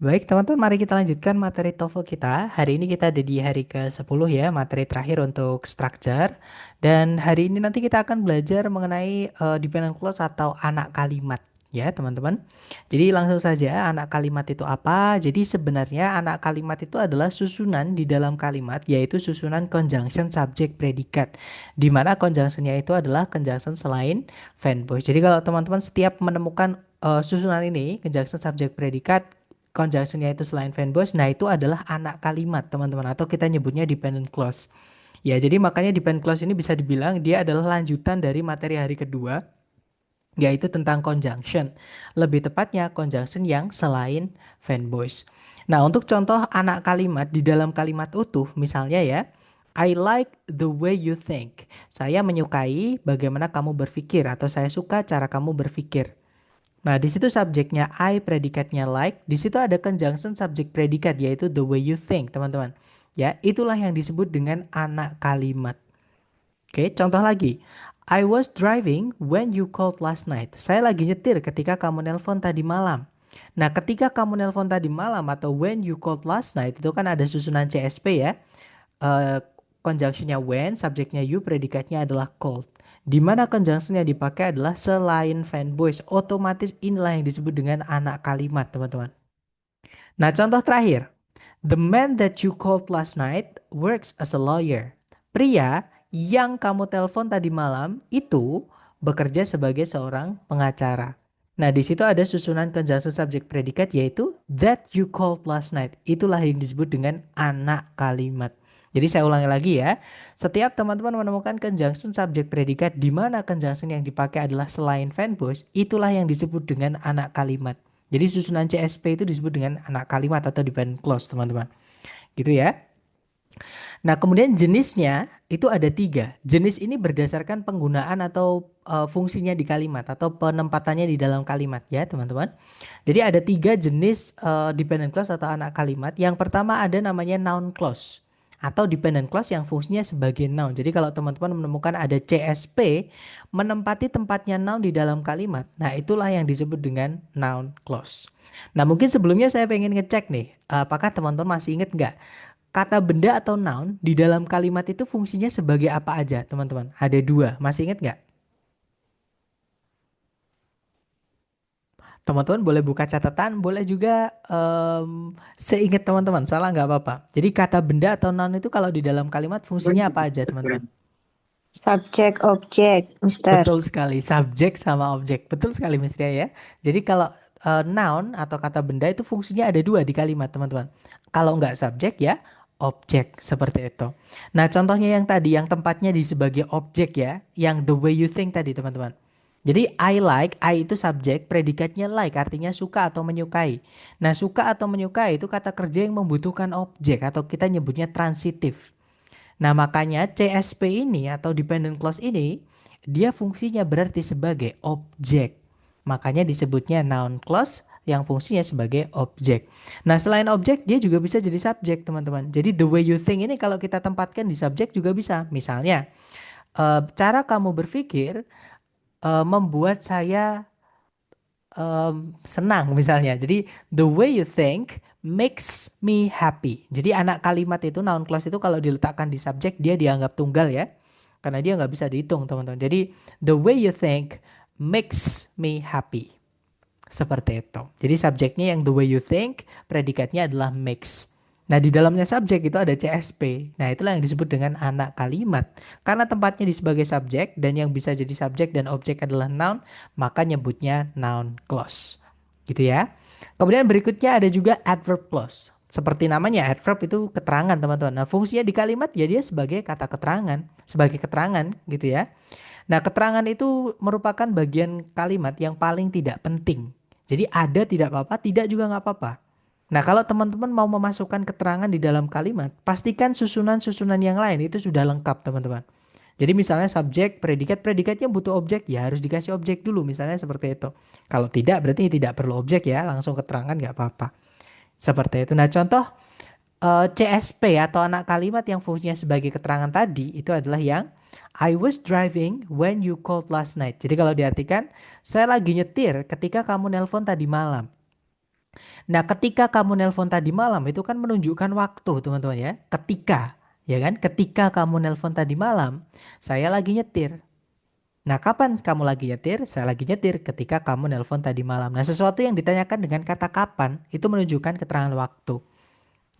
Baik, teman-teman, mari kita lanjutkan materi TOEFL kita. Hari ini kita ada di hari ke-10 ya, materi terakhir untuk structure. Dan hari ini nanti kita akan belajar mengenai dependent clause atau anak kalimat ya, teman-teman. Jadi langsung saja, anak kalimat itu apa? Jadi sebenarnya anak kalimat itu adalah susunan di dalam kalimat, yaitu susunan conjunction subject predikat. Di mana conjunctionnya itu adalah conjunction selain verb voice. Jadi kalau teman-teman setiap menemukan susunan ini, conjunction subject predikat, conjunctionnya itu selain fanboys, nah itu adalah anak kalimat teman-teman atau kita nyebutnya dependent clause. Ya, jadi makanya dependent clause ini bisa dibilang dia adalah lanjutan dari materi hari kedua, yaitu tentang conjunction. Lebih tepatnya conjunction yang selain fanboys. Nah, untuk contoh anak kalimat di dalam kalimat utuh, misalnya ya, I like the way you think. Saya menyukai bagaimana kamu berpikir atau saya suka cara kamu berpikir. Nah, di situ subjeknya I, predikatnya like. Di situ ada conjunction subject predikat yaitu the way you think, teman-teman. Ya, itulah yang disebut dengan anak kalimat. Oke, contoh lagi. I was driving when you called last night. Saya lagi nyetir ketika kamu nelpon tadi malam. Nah, ketika kamu nelpon tadi malam atau when you called last night itu kan ada susunan CSP ya. Eh, Conjunctionnya when, subjeknya you, predikatnya adalah called. Di mana conjunction yang dipakai adalah selain fanboys. Otomatis inilah yang disebut dengan anak kalimat, teman-teman. Nah, contoh terakhir. The man that you called last night works as a lawyer. Pria yang kamu telepon tadi malam itu bekerja sebagai seorang pengacara. Nah, di situ ada susunan conjunction subject predikat yaitu that you called last night. Itulah yang disebut dengan anak kalimat. Jadi saya ulangi lagi ya. Setiap teman-teman menemukan conjunction subject predikat di mana conjunction yang dipakai adalah selain fanboys, itulah yang disebut dengan anak kalimat. Jadi susunan CSP itu disebut dengan anak kalimat atau dependent clause, teman-teman. Gitu ya. Nah, kemudian jenisnya itu ada tiga. Jenis ini berdasarkan penggunaan atau fungsinya di kalimat atau penempatannya di dalam kalimat ya, teman-teman. Jadi ada tiga jenis dependent clause atau anak kalimat. Yang pertama ada namanya noun clause atau dependent clause yang fungsinya sebagai noun. Jadi kalau teman-teman menemukan ada CSP menempati tempatnya noun di dalam kalimat, nah itulah yang disebut dengan noun clause. Nah, mungkin sebelumnya saya pengen ngecek nih, apakah teman-teman masih ingat nggak kata benda atau noun di dalam kalimat itu fungsinya sebagai apa aja, teman-teman? Ada dua, masih ingat nggak? Teman-teman boleh buka catatan, boleh juga seingat teman-teman, salah nggak apa-apa. Jadi kata benda atau noun itu kalau di dalam kalimat fungsinya apa aja, teman-teman? Subjek objek, Mister. Betul sekali, subjek sama objek. Betul sekali, Miss Ria ya. Jadi kalau noun atau kata benda itu fungsinya ada dua di kalimat, teman-teman. Kalau nggak subjek ya objek, seperti itu. Nah, contohnya yang tadi, yang tempatnya di sebagai objek ya, yang the way you think tadi, teman-teman. Jadi I like, I itu subjek, predikatnya like, artinya suka atau menyukai. Nah, suka atau menyukai itu kata kerja yang membutuhkan objek atau kita nyebutnya transitif. Nah, makanya CSP ini atau dependent clause ini dia fungsinya berarti sebagai objek. Makanya disebutnya noun clause yang fungsinya sebagai objek. Nah, selain objek dia juga bisa jadi subjek, teman-teman. Jadi the way you think ini kalau kita tempatkan di subjek juga bisa. Misalnya, cara kamu berpikir membuat saya senang misalnya. Jadi the way you think makes me happy. Jadi anak kalimat itu noun clause itu kalau diletakkan di subjek dia dianggap tunggal ya. Karena dia nggak bisa dihitung teman-teman. Jadi the way you think makes me happy. Seperti itu. Jadi subjeknya yang the way you think, predikatnya adalah makes. Nah, di dalamnya subjek itu ada CSP. Nah, itulah yang disebut dengan anak kalimat. Karena tempatnya di sebagai subjek dan yang bisa jadi subjek dan objek adalah noun, maka nyebutnya noun clause. Gitu ya. Kemudian berikutnya ada juga adverb clause. Seperti namanya, adverb itu keterangan, teman-teman. Nah, fungsinya di kalimat ya dia sebagai kata keterangan, sebagai keterangan gitu ya. Nah, keterangan itu merupakan bagian kalimat yang paling tidak penting. Jadi ada tidak apa-apa, tidak juga nggak apa-apa. Nah, kalau teman-teman mau memasukkan keterangan di dalam kalimat, pastikan susunan-susunan yang lain itu sudah lengkap, teman-teman. Jadi misalnya subjek, predikat, predikatnya butuh objek, ya harus dikasih objek dulu, misalnya seperti itu. Kalau tidak, berarti tidak perlu objek ya, langsung keterangan nggak apa-apa. Seperti itu. Nah, contoh CSP atau anak kalimat yang fungsinya sebagai keterangan tadi itu adalah yang I was driving when you called last night. Jadi kalau diartikan, saya lagi nyetir ketika kamu nelpon tadi malam. Nah, ketika kamu nelpon tadi malam itu kan menunjukkan waktu, teman-teman ya. Ketika, ya kan? Ketika kamu nelpon tadi malam, saya lagi nyetir. Nah, kapan kamu lagi nyetir? Saya lagi nyetir ketika kamu nelpon tadi malam. Nah, sesuatu yang ditanyakan dengan kata kapan itu menunjukkan keterangan waktu.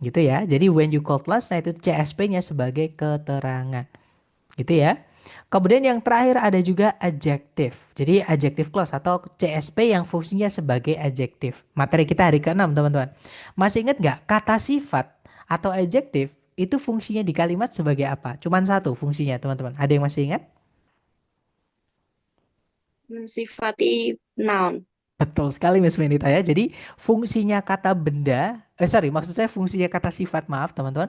Gitu ya. Jadi when you called last night itu CSP-nya sebagai keterangan. Gitu ya. Kemudian yang terakhir ada juga adjective. Jadi adjective clause atau CSP yang fungsinya sebagai adjective. Materi kita hari ke-6 teman-teman. Masih ingat nggak kata sifat atau adjective itu fungsinya di kalimat sebagai apa? Cuman satu fungsinya teman-teman. Ada yang masih ingat? Mensifati noun. Betul sekali Miss Menita ya. Jadi fungsinya kata benda, maksud saya fungsinya kata sifat, maaf teman-teman,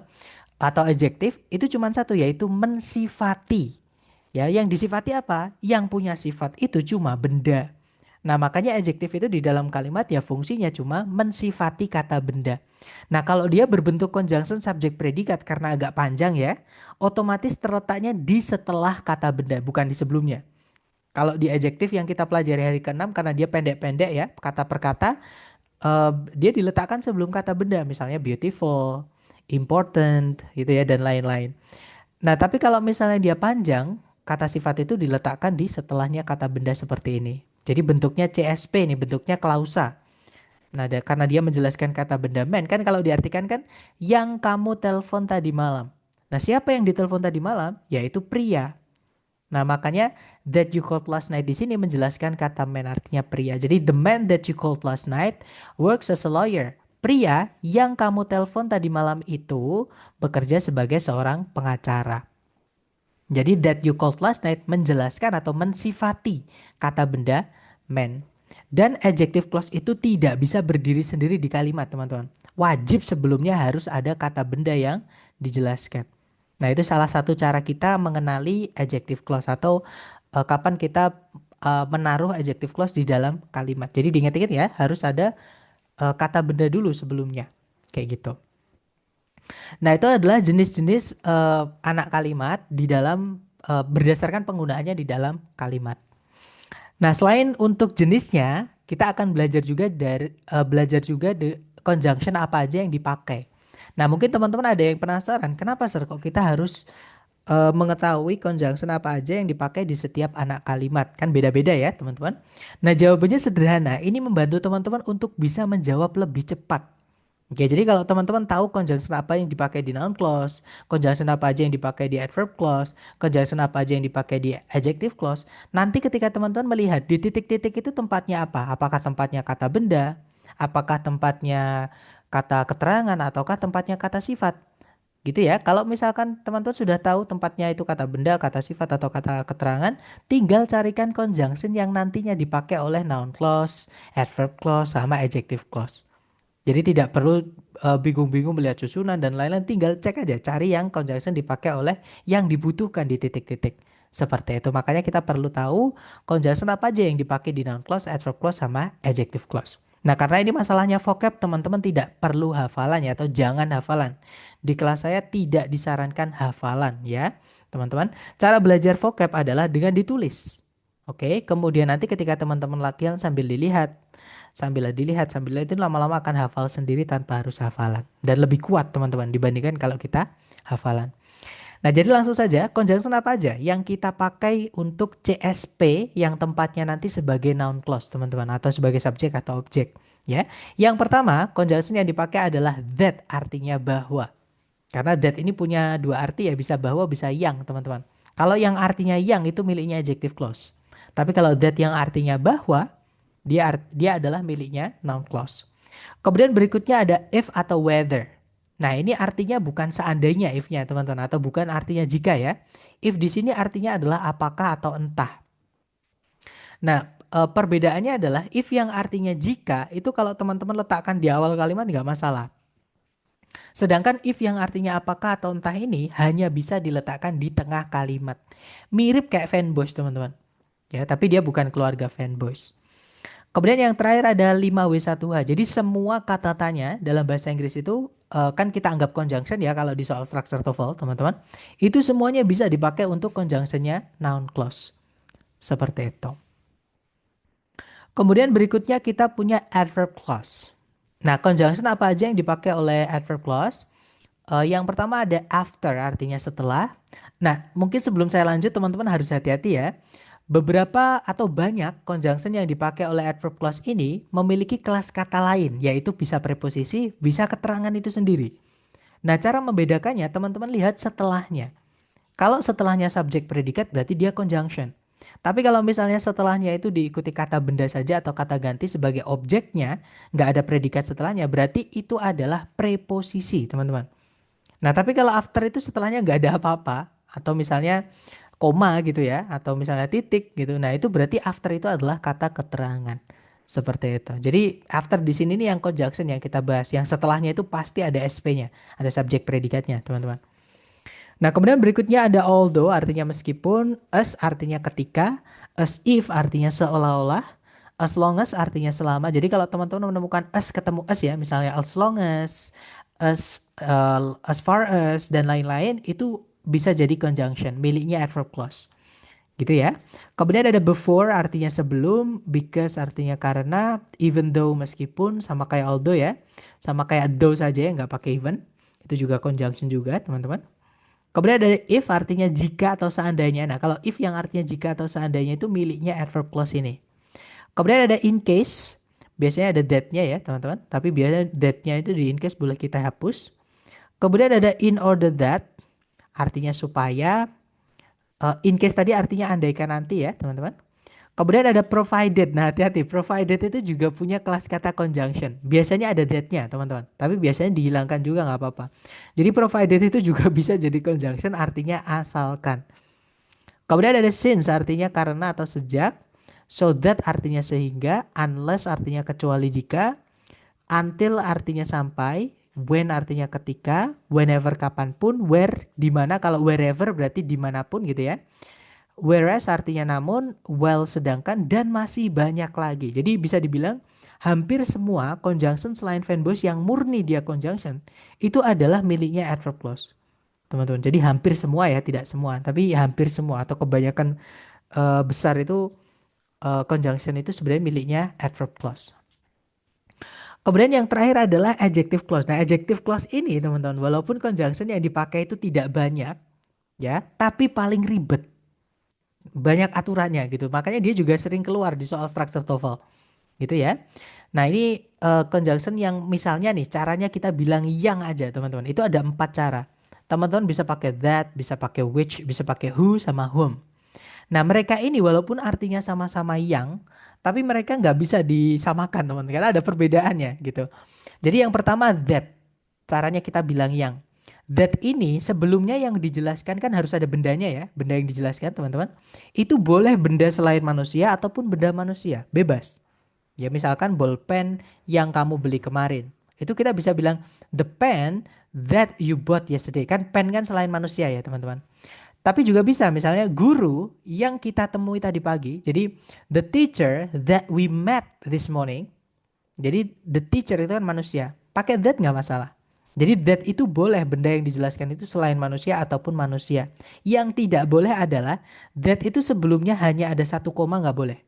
atau adjektif itu cuma satu yaitu mensifati. Ya, yang disifati apa? Yang punya sifat itu cuma benda. Nah, makanya adjektif itu di dalam kalimat ya fungsinya cuma mensifati kata benda. Nah, kalau dia berbentuk conjunction subjek predikat karena agak panjang ya, otomatis terletaknya di setelah kata benda, bukan di sebelumnya. Kalau di adjektif yang kita pelajari hari ke-6 karena dia pendek-pendek ya, kata per kata, dia diletakkan sebelum kata benda, misalnya beautiful, important, gitu ya, dan lain-lain. Nah, tapi kalau misalnya dia panjang, kata sifat itu diletakkan di setelahnya kata benda seperti ini. Jadi bentuknya CSP ini, bentuknya klausa. Nah, karena dia menjelaskan kata benda man, kan kalau diartikan kan yang kamu telepon tadi malam. Nah, siapa yang ditelepon tadi malam? Yaitu pria. Nah, makanya that you called last night di sini menjelaskan kata man artinya pria. Jadi the man that you called last night works as a lawyer. Pria yang kamu telepon tadi malam itu bekerja sebagai seorang pengacara. Jadi that you called last night menjelaskan atau mensifati kata benda man. Dan adjective clause itu tidak bisa berdiri sendiri di kalimat, teman-teman. Wajib sebelumnya harus ada kata benda yang dijelaskan. Nah, itu salah satu cara kita mengenali adjective clause atau kapan kita menaruh adjective clause di dalam kalimat. Jadi diingat-ingat ya, harus ada kata benda dulu sebelumnya. Kayak gitu. Nah, itu adalah jenis-jenis anak kalimat di dalam berdasarkan penggunaannya di dalam kalimat. Nah, selain untuk jenisnya, kita akan belajar juga the conjunction apa aja yang dipakai. Nah, mungkin teman-teman ada yang penasaran, kenapa Sir kok kita harus mengetahui conjunction apa aja yang dipakai di setiap anak kalimat? Kan beda-beda ya, teman-teman. Nah, jawabannya sederhana. Ini membantu teman-teman untuk bisa menjawab lebih cepat. Oke, jadi kalau teman-teman tahu conjunction apa yang dipakai di noun clause, conjunction apa aja yang dipakai di adverb clause, conjunction apa aja yang dipakai di adjective clause, nanti ketika teman-teman melihat di titik-titik itu tempatnya apa? Apakah tempatnya kata benda? Apakah tempatnya kata keterangan ataukah tempatnya kata sifat? Gitu ya. Kalau misalkan teman-teman sudah tahu tempatnya itu kata benda, kata sifat atau kata keterangan, tinggal carikan conjunction yang nantinya dipakai oleh noun clause, adverb clause sama adjective clause. Jadi tidak perlu bingung-bingung melihat susunan dan lain-lain, tinggal cek aja cari yang conjunction dipakai oleh yang dibutuhkan di titik-titik. Seperti itu. Makanya kita perlu tahu conjunction apa aja yang dipakai di noun clause, adverb clause sama adjective clause. Nah, karena ini masalahnya vocab, teman-teman tidak perlu hafalan ya atau jangan hafalan. Di kelas saya tidak disarankan hafalan ya, teman-teman. Cara belajar vocab adalah dengan ditulis. Oke, kemudian nanti ketika teman-teman latihan sambil dilihat, sambil itu lama-lama akan hafal sendiri tanpa harus hafalan. Dan lebih kuat teman-teman dibandingkan kalau kita hafalan. Nah, jadi langsung saja, conjunction apa aja yang kita pakai untuk CSP yang tempatnya nanti sebagai noun clause, teman-teman, atau sebagai subjek atau objek, ya. Yang pertama, conjunction yang dipakai adalah that, artinya bahwa. Karena that ini punya dua arti ya, bisa bahwa, bisa yang, teman-teman. Kalau yang artinya yang itu miliknya adjective clause. Tapi kalau that yang artinya bahwa, dia adalah miliknya noun clause. Kemudian berikutnya ada if atau whether. Nah, ini artinya bukan seandainya if-nya, teman-teman, atau bukan artinya jika ya. If di sini artinya adalah apakah atau entah. Nah, perbedaannya adalah if yang artinya jika itu kalau teman-teman letakkan di awal kalimat nggak masalah. Sedangkan if yang artinya apakah atau entah ini hanya bisa diletakkan di tengah kalimat. Mirip kayak fanboys, teman-teman. Ya, tapi dia bukan keluarga fanboys. Kemudian yang terakhir ada 5W1H. Jadi semua kata tanya dalam bahasa Inggris itu kan kita anggap conjunction ya kalau di soal structure TOEFL, teman-teman. Itu semuanya bisa dipakai untuk conjunctionnya noun clause. Seperti itu. Kemudian berikutnya kita punya adverb clause. Nah, conjunction apa aja yang dipakai oleh adverb clause? Yang pertama ada after, artinya setelah. Nah, mungkin sebelum saya lanjut, teman-teman harus hati-hati ya. Beberapa atau banyak conjunction yang dipakai oleh adverb clause ini memiliki kelas kata lain, yaitu bisa preposisi, bisa keterangan itu sendiri. Nah, cara membedakannya, teman-teman lihat setelahnya. Kalau setelahnya subjek predikat, berarti dia conjunction. Tapi kalau misalnya setelahnya itu diikuti kata benda saja atau kata ganti sebagai objeknya, nggak ada predikat setelahnya, berarti itu adalah preposisi, teman-teman. Nah, tapi kalau after itu setelahnya nggak ada apa-apa, atau misalnya koma gitu ya, atau misalnya titik gitu. Nah, itu berarti after itu adalah kata keterangan. Seperti itu. Jadi after di sini nih yang conjunction yang kita bahas. Yang setelahnya itu pasti ada SP-nya, ada subjek predikatnya, teman-teman. Nah, kemudian berikutnya ada although artinya meskipun, as artinya ketika, as if artinya seolah-olah, as long as artinya selama. Jadi kalau teman-teman menemukan as ketemu as ya, misalnya as long as far as dan lain-lain itu bisa jadi conjunction miliknya adverb clause. Gitu ya. Kemudian ada before artinya sebelum, because artinya karena, even though meskipun, sama kayak although ya. Sama kayak though saja ya, nggak pakai even. Itu juga conjunction juga, teman-teman. Kemudian ada if artinya jika atau seandainya. Nah, kalau if yang artinya jika atau seandainya itu miliknya adverb clause ini. Kemudian ada in case. Biasanya ada that-nya ya, teman-teman. Tapi biasanya that-nya itu di in case boleh kita hapus. Kemudian ada in order that. Artinya supaya. In case tadi artinya andaikan nanti ya, teman-teman. Kemudian ada provided. Nah, hati-hati. Provided itu juga punya kelas kata conjunction. Biasanya ada that-nya, teman-teman. Tapi biasanya dihilangkan juga nggak apa-apa. Jadi provided itu juga bisa jadi conjunction artinya asalkan. Kemudian ada since artinya karena atau sejak. So that artinya sehingga. Unless artinya kecuali jika. Until artinya sampai. When artinya ketika. Whenever kapanpun. Where dimana. Kalau wherever berarti dimanapun gitu ya. Whereas artinya namun, while sedangkan, dan masih banyak lagi. Jadi bisa dibilang hampir semua conjunction selain fanboys yang murni dia conjunction, itu adalah miliknya adverb clause. Teman-teman, jadi hampir semua ya, tidak semua. Tapi hampir semua atau kebanyakan besar itu conjunction itu sebenarnya miliknya adverb clause. Kemudian yang terakhir adalah adjective clause. Nah, adjective clause ini teman-teman, walaupun conjunction yang dipakai itu tidak banyak, ya, tapi paling ribet. Banyak aturannya gitu. Makanya dia juga sering keluar di soal structure TOEFL gitu ya. Nah, ini conjunction yang misalnya nih caranya kita bilang yang aja, teman-teman. Itu ada 4 cara. Teman-teman bisa pakai that, bisa pakai which, bisa pakai who sama whom. Nah, mereka ini walaupun artinya sama-sama yang, tapi mereka nggak bisa disamakan, teman-teman, karena ada perbedaannya gitu. Jadi yang pertama that, caranya kita bilang yang. That ini sebelumnya yang dijelaskan kan harus ada bendanya ya, benda yang dijelaskan teman-teman. Itu boleh benda selain manusia ataupun benda manusia, bebas. Ya misalkan bolpen yang kamu beli kemarin. Itu kita bisa bilang the pen that you bought yesterday. Kan pen kan selain manusia ya teman-teman. Tapi juga bisa misalnya guru yang kita temui tadi pagi. Jadi the teacher that we met this morning. Jadi the teacher itu kan manusia. Pakai that nggak masalah. Jadi that itu boleh benda yang dijelaskan itu selain manusia ataupun manusia. Yang tidak boleh adalah that itu sebelumnya hanya ada satu koma nggak boleh.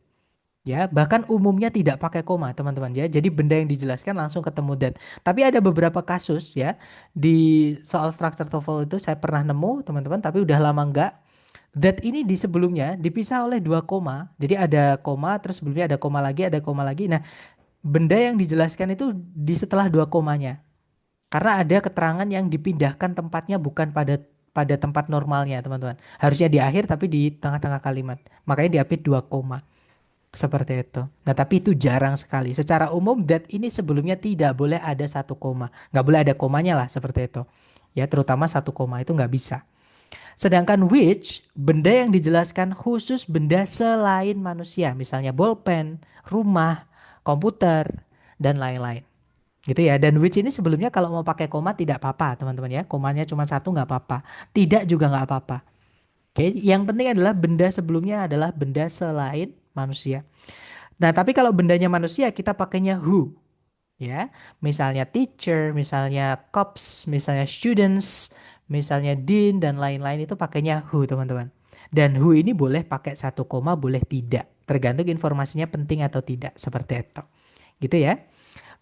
Ya, bahkan umumnya tidak pakai koma, teman-teman ya. Jadi benda yang dijelaskan langsung ketemu that. Tapi ada beberapa kasus ya di soal structure TOEFL itu saya pernah nemu, teman-teman, tapi udah lama enggak. That ini di sebelumnya dipisah oleh dua koma. Jadi ada koma, terus sebelumnya ada koma lagi, ada koma lagi. Nah, benda yang dijelaskan itu di setelah dua komanya. Karena ada keterangan yang dipindahkan tempatnya bukan pada pada tempat normalnya, teman-teman. Harusnya di akhir tapi di tengah-tengah kalimat. Makanya diapit dua koma. Seperti itu. Nah, tapi itu jarang sekali. Secara umum, that ini sebelumnya tidak boleh ada satu koma. Nggak boleh ada komanya lah, seperti itu. Ya, terutama satu koma itu nggak bisa. Sedangkan which, benda yang dijelaskan khusus benda selain manusia. Misalnya bolpen, rumah, komputer, dan lain-lain. Gitu ya. Dan which ini sebelumnya kalau mau pakai koma tidak apa-apa, teman-teman ya. Komanya cuma satu nggak apa-apa. Tidak juga nggak apa-apa. Oke, yang penting adalah benda sebelumnya adalah benda selain manusia. Nah, tapi kalau bendanya manusia kita pakainya who, ya. Misalnya teacher, misalnya cops, misalnya students, misalnya dean dan lain-lain itu pakainya who, teman-teman. Dan who ini boleh pakai satu koma, boleh tidak. Tergantung informasinya penting atau tidak, seperti itu. Gitu ya.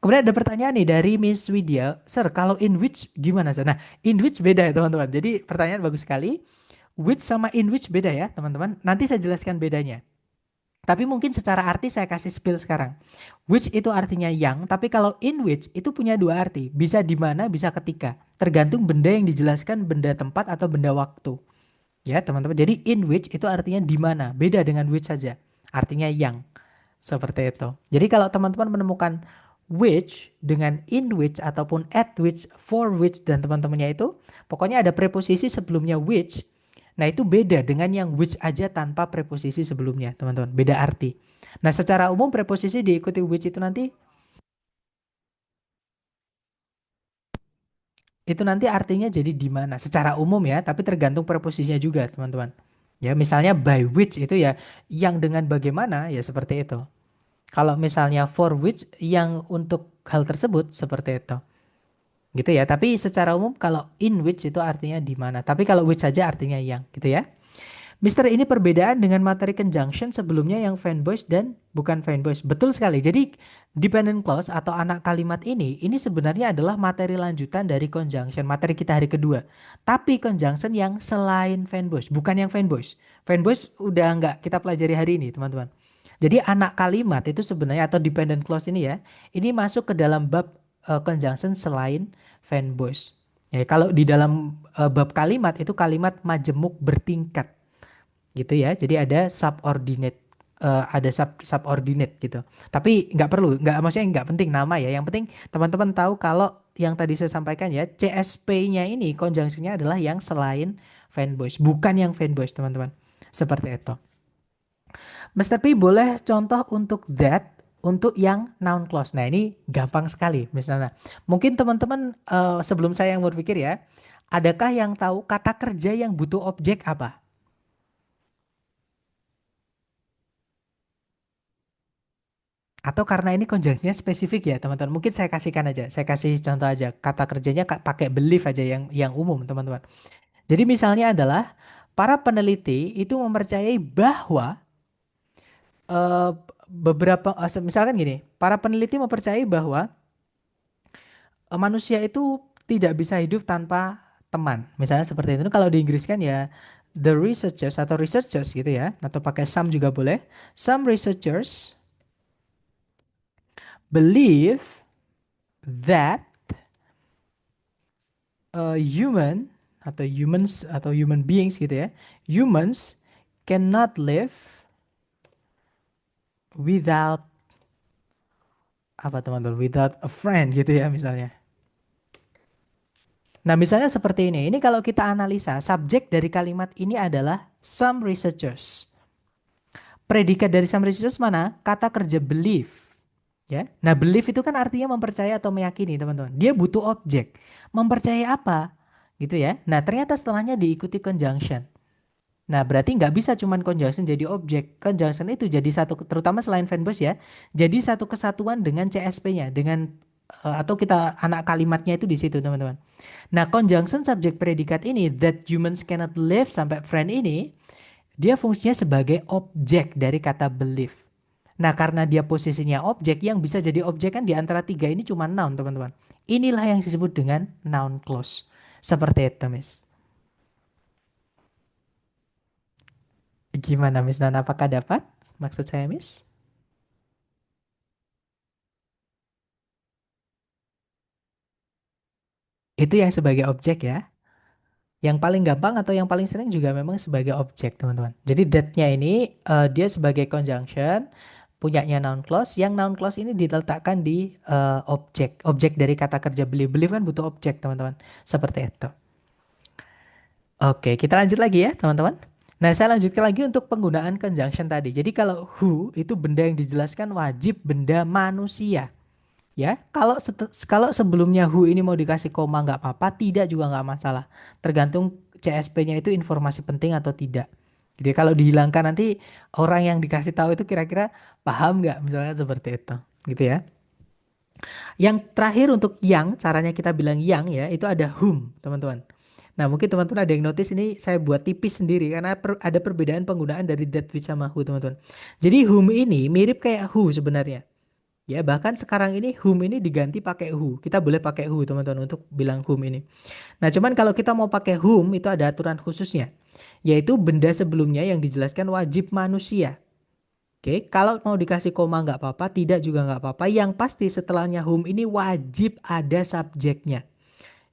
Kemudian ada pertanyaan nih dari Miss Widya, Sir, kalau in which gimana, Sir? Nah, in which beda ya teman-teman. Jadi pertanyaan bagus sekali. Which sama in which beda ya teman-teman. Nanti saya jelaskan bedanya. Tapi mungkin secara arti saya kasih spill sekarang. Which itu artinya yang, tapi kalau in which itu punya dua arti. Bisa di mana, bisa ketika. Tergantung benda yang dijelaskan, benda tempat atau benda waktu. Ya teman-teman. Jadi in which itu artinya di mana. Beda dengan which saja. Artinya yang. Seperti itu. Jadi kalau teman-teman menemukan which dengan in which ataupun at which, for which dan teman-temannya itu, pokoknya ada preposisi sebelumnya which. Nah, itu beda dengan yang which aja tanpa preposisi sebelumnya, teman-teman. Beda arti. Nah, secara umum preposisi diikuti which itu nanti artinya jadi di mana secara umum ya, tapi tergantung preposisinya juga, teman-teman. Ya, misalnya by which itu ya yang dengan bagaimana ya seperti itu. Kalau misalnya for which yang untuk hal tersebut seperti itu. Gitu ya. Tapi secara umum kalau in which itu artinya di mana. Tapi kalau which saja artinya yang gitu ya. Mister, ini perbedaan dengan materi conjunction sebelumnya yang fanboys dan bukan fanboys. Betul sekali. Jadi dependent clause atau anak kalimat ini sebenarnya adalah materi lanjutan dari conjunction, materi kita hari kedua. Tapi conjunction yang selain fanboys, bukan yang fanboys. Fanboys udah nggak kita pelajari hari ini, teman-teman. Jadi anak kalimat itu sebenarnya atau dependent clause ini ya, ini masuk ke dalam bab conjunction selain fanboys. Ya, kalau di dalam bab kalimat itu kalimat majemuk bertingkat gitu ya. Jadi ada subordinate, ada subordinate gitu. Tapi nggak perlu, nggak maksudnya nggak penting nama ya. Yang penting teman-teman tahu kalau yang tadi saya sampaikan ya, CSP-nya ini konjungsinya adalah yang selain fanboys, bukan yang fanboys teman-teman. Seperti itu. Mr. P boleh contoh untuk that untuk yang noun clause. Nah ini gampang sekali misalnya. Mungkin teman-teman sebelum saya yang berpikir ya, adakah yang tahu kata kerja yang butuh objek apa? Atau karena ini conjunction spesifik ya teman-teman. Mungkin saya kasihkan aja. Saya kasih contoh aja. Kata kerjanya pakai believe aja yang umum teman-teman. Jadi misalnya adalah para peneliti itu mempercayai bahwa eh, beberapa misalkan gini, para peneliti mempercayai bahwa manusia itu tidak bisa hidup tanpa teman. Misalnya seperti itu. Kalau di Inggris kan ya the researchers atau researchers gitu ya. Atau pakai some juga boleh. Some researchers believe that human atau humans atau human beings gitu ya. Humans cannot live without apa teman-teman? Without a friend gitu ya misalnya. Nah, misalnya seperti ini. Ini kalau kita analisa, subjek dari kalimat ini adalah some researchers. Predikat dari some researchers mana? Kata kerja believe. Ya. Nah, believe itu kan artinya mempercayai atau meyakini, teman-teman. Dia butuh objek. Mempercayai apa? Gitu ya. Nah, ternyata setelahnya diikuti conjunction. Nah, berarti nggak bisa cuman conjunction jadi objek. Conjunction itu jadi satu, terutama selain fanbase ya, jadi satu kesatuan dengan CSP-nya, dengan atau kita anak kalimatnya itu di situ, teman-teman. Nah, conjunction subjek predikat ini, that humans cannot live sampai friend ini, dia fungsinya sebagai objek dari kata believe. Nah, karena dia posisinya objek, yang bisa jadi objek kan di antara tiga ini cuma noun, teman-teman. Inilah yang disebut dengan noun clause. Seperti itu, Miss. Gimana, Miss Nana? Apakah dapat? Maksud saya, Miss? Itu yang sebagai objek ya. Yang paling gampang atau yang paling sering juga memang sebagai objek, teman-teman. Jadi that-nya ini dia sebagai conjunction, punyanya noun clause. Yang noun clause ini diletakkan di objek. Objek dari kata kerja believe. Believe kan butuh objek, teman-teman. Seperti itu. Oke, kita lanjut lagi ya, teman-teman. Nah, saya lanjutkan lagi untuk penggunaan conjunction tadi. Jadi kalau who itu benda yang dijelaskan wajib benda manusia. Ya, kalau sebelumnya who ini mau dikasih koma nggak apa-apa, tidak juga nggak masalah. Tergantung CSP-nya itu informasi penting atau tidak. Jadi kalau dihilangkan nanti orang yang dikasih tahu itu kira-kira paham nggak? Misalnya seperti itu, gitu ya. Yang terakhir untuk yang, caranya kita bilang yang ya, itu ada whom, teman-teman. Nah, mungkin teman-teman ada yang notice ini saya buat tipis sendiri karena ada perbedaan penggunaan dari that with sama who, teman-teman. Jadi whom ini mirip kayak who sebenarnya. Ya, bahkan sekarang ini whom ini diganti pakai who. Kita boleh pakai who, teman-teman, untuk bilang whom ini. Nah, cuman kalau kita mau pakai whom itu ada aturan khususnya, yaitu benda sebelumnya yang dijelaskan wajib manusia. Oke, kalau mau dikasih koma nggak apa-apa, tidak juga nggak apa-apa. Yang pasti setelahnya whom ini wajib ada subjeknya.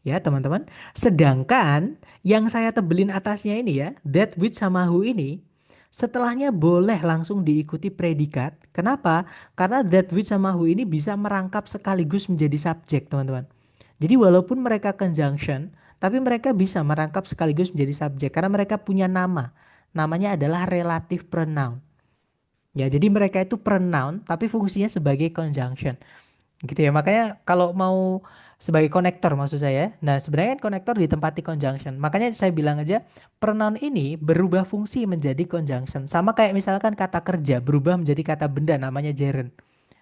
Ya, teman-teman. Sedangkan yang saya tebelin atasnya ini ya, that which sama who ini, setelahnya boleh langsung diikuti predikat. Kenapa? Karena that which sama who ini bisa merangkap sekaligus menjadi subjek, teman-teman. Jadi walaupun mereka conjunction, tapi mereka bisa merangkap sekaligus menjadi subjek karena mereka punya nama. Namanya adalah relative pronoun. Ya, jadi mereka itu pronoun tapi fungsinya sebagai conjunction. Gitu ya. Makanya kalau mau sebagai konektor maksud saya. Nah, sebenarnya kan konektor ditempati conjunction. Makanya saya bilang aja pronoun ini berubah fungsi menjadi conjunction. Sama kayak misalkan kata kerja berubah menjadi kata benda namanya gerund.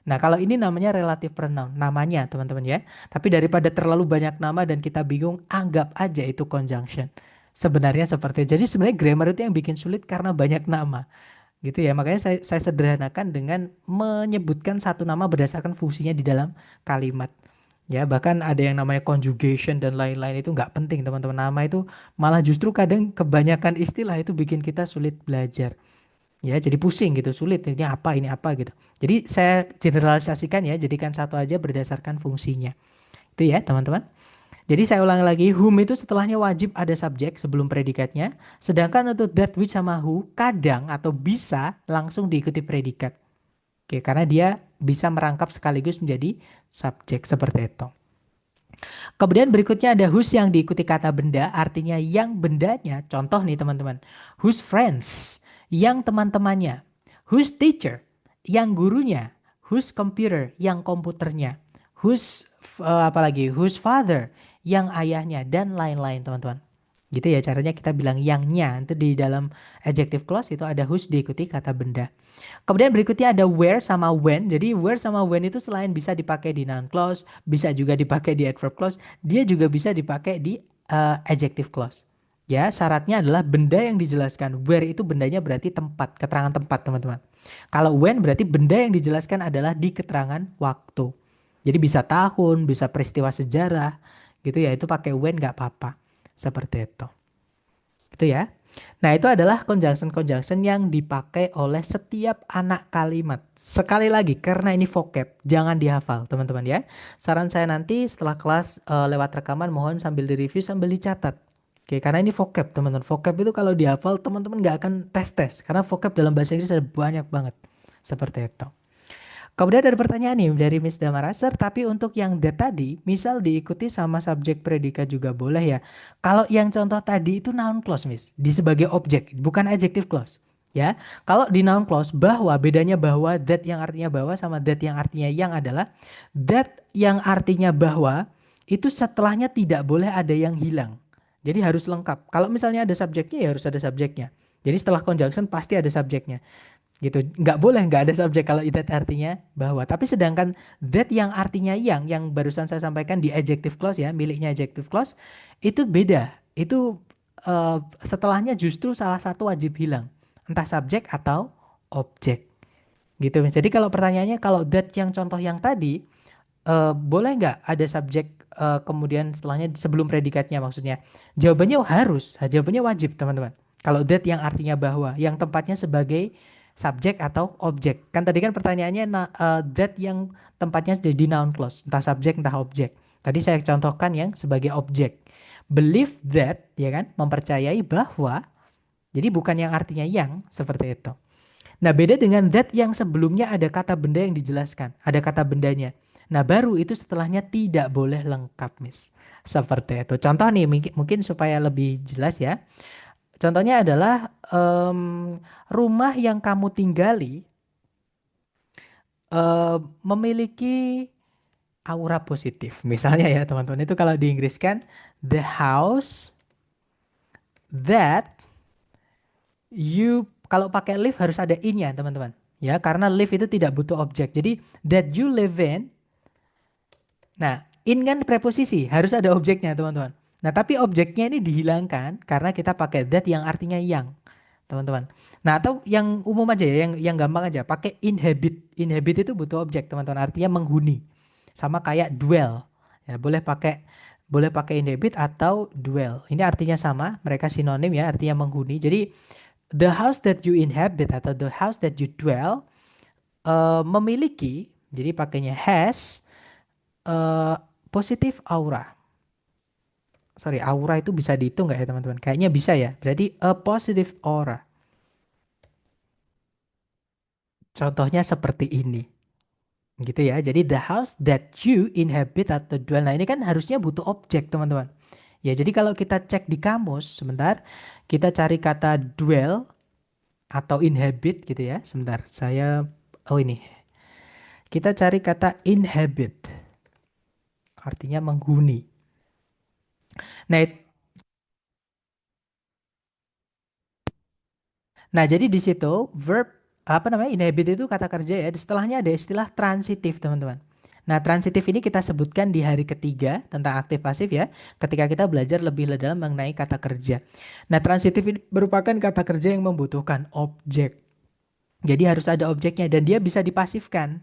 Nah, kalau ini namanya relative pronoun, namanya teman-teman ya. Tapi daripada terlalu banyak nama dan kita bingung, anggap aja itu conjunction. Sebenarnya seperti itu. Jadi sebenarnya grammar itu yang bikin sulit karena banyak nama. Gitu ya, makanya saya sederhanakan dengan menyebutkan satu nama berdasarkan fungsinya di dalam kalimat. Ya, bahkan ada yang namanya conjugation dan lain-lain itu nggak penting teman-teman. Nama itu malah justru kadang kebanyakan istilah itu bikin kita sulit belajar. Ya, jadi pusing gitu, sulit ini apa gitu. Jadi saya generalisasikan ya, jadikan satu aja berdasarkan fungsinya. Itu ya, teman-teman. Jadi saya ulang lagi, whom itu setelahnya wajib ada subjek sebelum predikatnya. Sedangkan untuk that which sama who kadang atau bisa langsung diikuti predikat. Oke, karena dia bisa merangkap sekaligus menjadi subjek seperti itu. Kemudian berikutnya ada whose yang diikuti kata benda, artinya yang bendanya. Contoh nih teman-teman, whose friends, yang teman-temannya. Whose teacher, yang gurunya. Whose computer, yang komputernya. Whose apalagi, whose father, yang ayahnya dan lain-lain teman-teman. Gitu ya caranya kita bilang yangnya. Itu di dalam adjective clause itu ada whose diikuti kata benda. Kemudian berikutnya ada where sama when. Jadi where sama when itu selain bisa dipakai di noun clause, bisa juga dipakai di adverb clause, dia juga bisa dipakai di adjective clause. Ya, syaratnya adalah benda yang dijelaskan. Where itu bendanya berarti tempat, keterangan tempat, teman-teman. Kalau when berarti benda yang dijelaskan adalah di keterangan waktu. Jadi bisa tahun, bisa peristiwa sejarah, gitu ya. Itu pakai when nggak apa-apa. Seperti itu. Gitu ya. Nah, itu adalah conjunction-conjunction yang dipakai oleh setiap anak kalimat. Sekali lagi, karena ini vocab, jangan dihafal, teman-teman ya. Saran saya nanti setelah kelas lewat rekaman, mohon sambil direview, sambil dicatat. Oke, karena ini vocab, teman-teman. Vocab itu kalau dihafal, teman-teman nggak akan tes-tes. Karena vocab dalam bahasa Inggris ada banyak banget. Seperti itu. Kemudian ada pertanyaan nih dari Miss Damaraser, tapi untuk yang that tadi, misal diikuti sama subjek predikat juga boleh ya. Kalau yang contoh tadi itu noun clause, Miss, di sebagai objek, bukan adjective clause. Ya, kalau di noun clause bahwa bedanya bahwa that yang artinya bahwa sama that yang artinya yang adalah that yang artinya bahwa itu setelahnya tidak boleh ada yang hilang. Jadi harus lengkap. Kalau misalnya ada subjeknya ya harus ada subjeknya. Jadi setelah conjunction pasti ada subjeknya gitu, nggak boleh nggak ada subjek kalau that artinya bahwa. Tapi sedangkan that yang artinya yang barusan saya sampaikan di adjective clause ya, miliknya adjective clause itu beda. Itu setelahnya justru salah satu wajib hilang, entah subjek atau objek gitu. Jadi kalau pertanyaannya, kalau that yang contoh yang tadi boleh nggak ada subjek kemudian setelahnya sebelum predikatnya, maksudnya jawabannya harus, jawabannya wajib teman-teman. Kalau that yang artinya bahwa, yang tempatnya sebagai subjek atau objek. Kan tadi kan pertanyaannya that yang tempatnya jadi noun clause, entah subjek entah objek. Tadi saya contohkan yang sebagai objek. Believe that, ya kan, mempercayai bahwa, jadi bukan yang artinya yang, seperti itu. Nah, beda dengan that yang sebelumnya ada kata benda yang dijelaskan, ada kata bendanya. Nah, baru itu setelahnya tidak boleh lengkap, Miss. Seperti itu. Contoh nih, mungkin supaya lebih jelas ya. Contohnya adalah rumah yang kamu tinggali memiliki aura positif. Misalnya ya, teman-teman, itu kalau di Inggris kan the house that you, kalau pakai live harus ada in-nya, teman-teman. Ya, karena live itu tidak butuh objek. Jadi that you live in. Nah, in kan preposisi, harus ada objeknya, teman-teman. Nah, tapi objeknya ini dihilangkan karena kita pakai that yang artinya yang. teman-teman. Nah, atau yang umum aja ya, yang gampang aja, pakai inhabit. Inhabit itu butuh objek, teman-teman. Artinya menghuni. Sama kayak dwell. Ya, boleh pakai inhabit atau dwell. Ini artinya sama, mereka sinonim ya, artinya menghuni. Jadi the house that you inhabit atau the house that you dwell memiliki, jadi pakainya has eh, positive aura. Sorry, aura itu bisa dihitung nggak ya teman-teman? Kayaknya bisa ya. Berarti a positive aura. Contohnya seperti ini. Gitu ya. Jadi the house that you inhabit atau dwell. Nah ini kan harusnya butuh objek teman-teman. Ya jadi kalau kita cek di kamus, sebentar. Kita cari kata dwell atau inhabit gitu ya. Sebentar, oh ini. Kita cari kata inhabit. Artinya menghuni. Nah, Nah, jadi di situ verb apa namanya inhabit itu kata kerja ya. Setelahnya ada istilah transitif, teman-teman. Nah, transitif ini kita sebutkan di hari ketiga tentang aktif pasif ya, ketika kita belajar lebih dalam mengenai kata kerja. Nah, transitif ini merupakan kata kerja yang membutuhkan objek. Jadi harus ada objeknya dan dia bisa dipasifkan.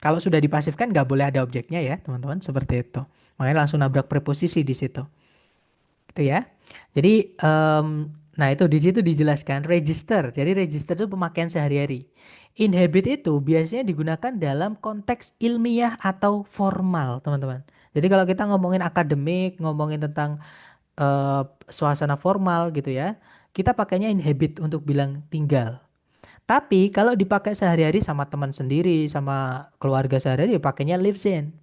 Kalau sudah dipasifkan nggak boleh ada objeknya ya, teman-teman, seperti itu. Makanya langsung nabrak preposisi di situ. Gitu ya. Jadi, nah itu di situ dijelaskan register. Jadi register itu pemakaian sehari-hari. Inhabit itu biasanya digunakan dalam konteks ilmiah atau formal, teman-teman. Jadi kalau kita ngomongin akademik, ngomongin tentang suasana formal gitu ya, kita pakainya inhabit untuk bilang tinggal. Tapi kalau dipakai sehari-hari sama teman sendiri, sama keluarga sehari-hari, ya pakainya lives in,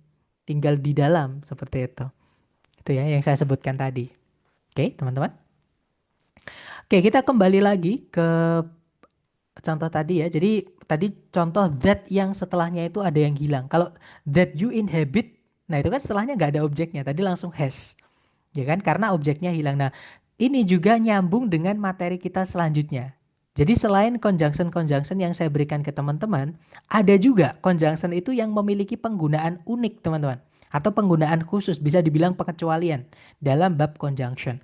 tinggal di dalam, seperti itu. Itu ya yang saya sebutkan tadi. Oke, teman-teman. Oke, kita kembali lagi ke contoh tadi ya. Jadi tadi contoh that yang setelahnya itu ada yang hilang. Kalau that you inhabit, nah itu kan setelahnya nggak ada objeknya. Tadi langsung has, ya kan? Karena objeknya hilang. Nah, ini juga nyambung dengan materi kita selanjutnya. Jadi selain conjunction-conjunction yang saya berikan ke teman-teman, ada juga conjunction itu yang memiliki penggunaan unik, teman-teman. Atau penggunaan khusus, bisa dibilang pengecualian dalam bab conjunction.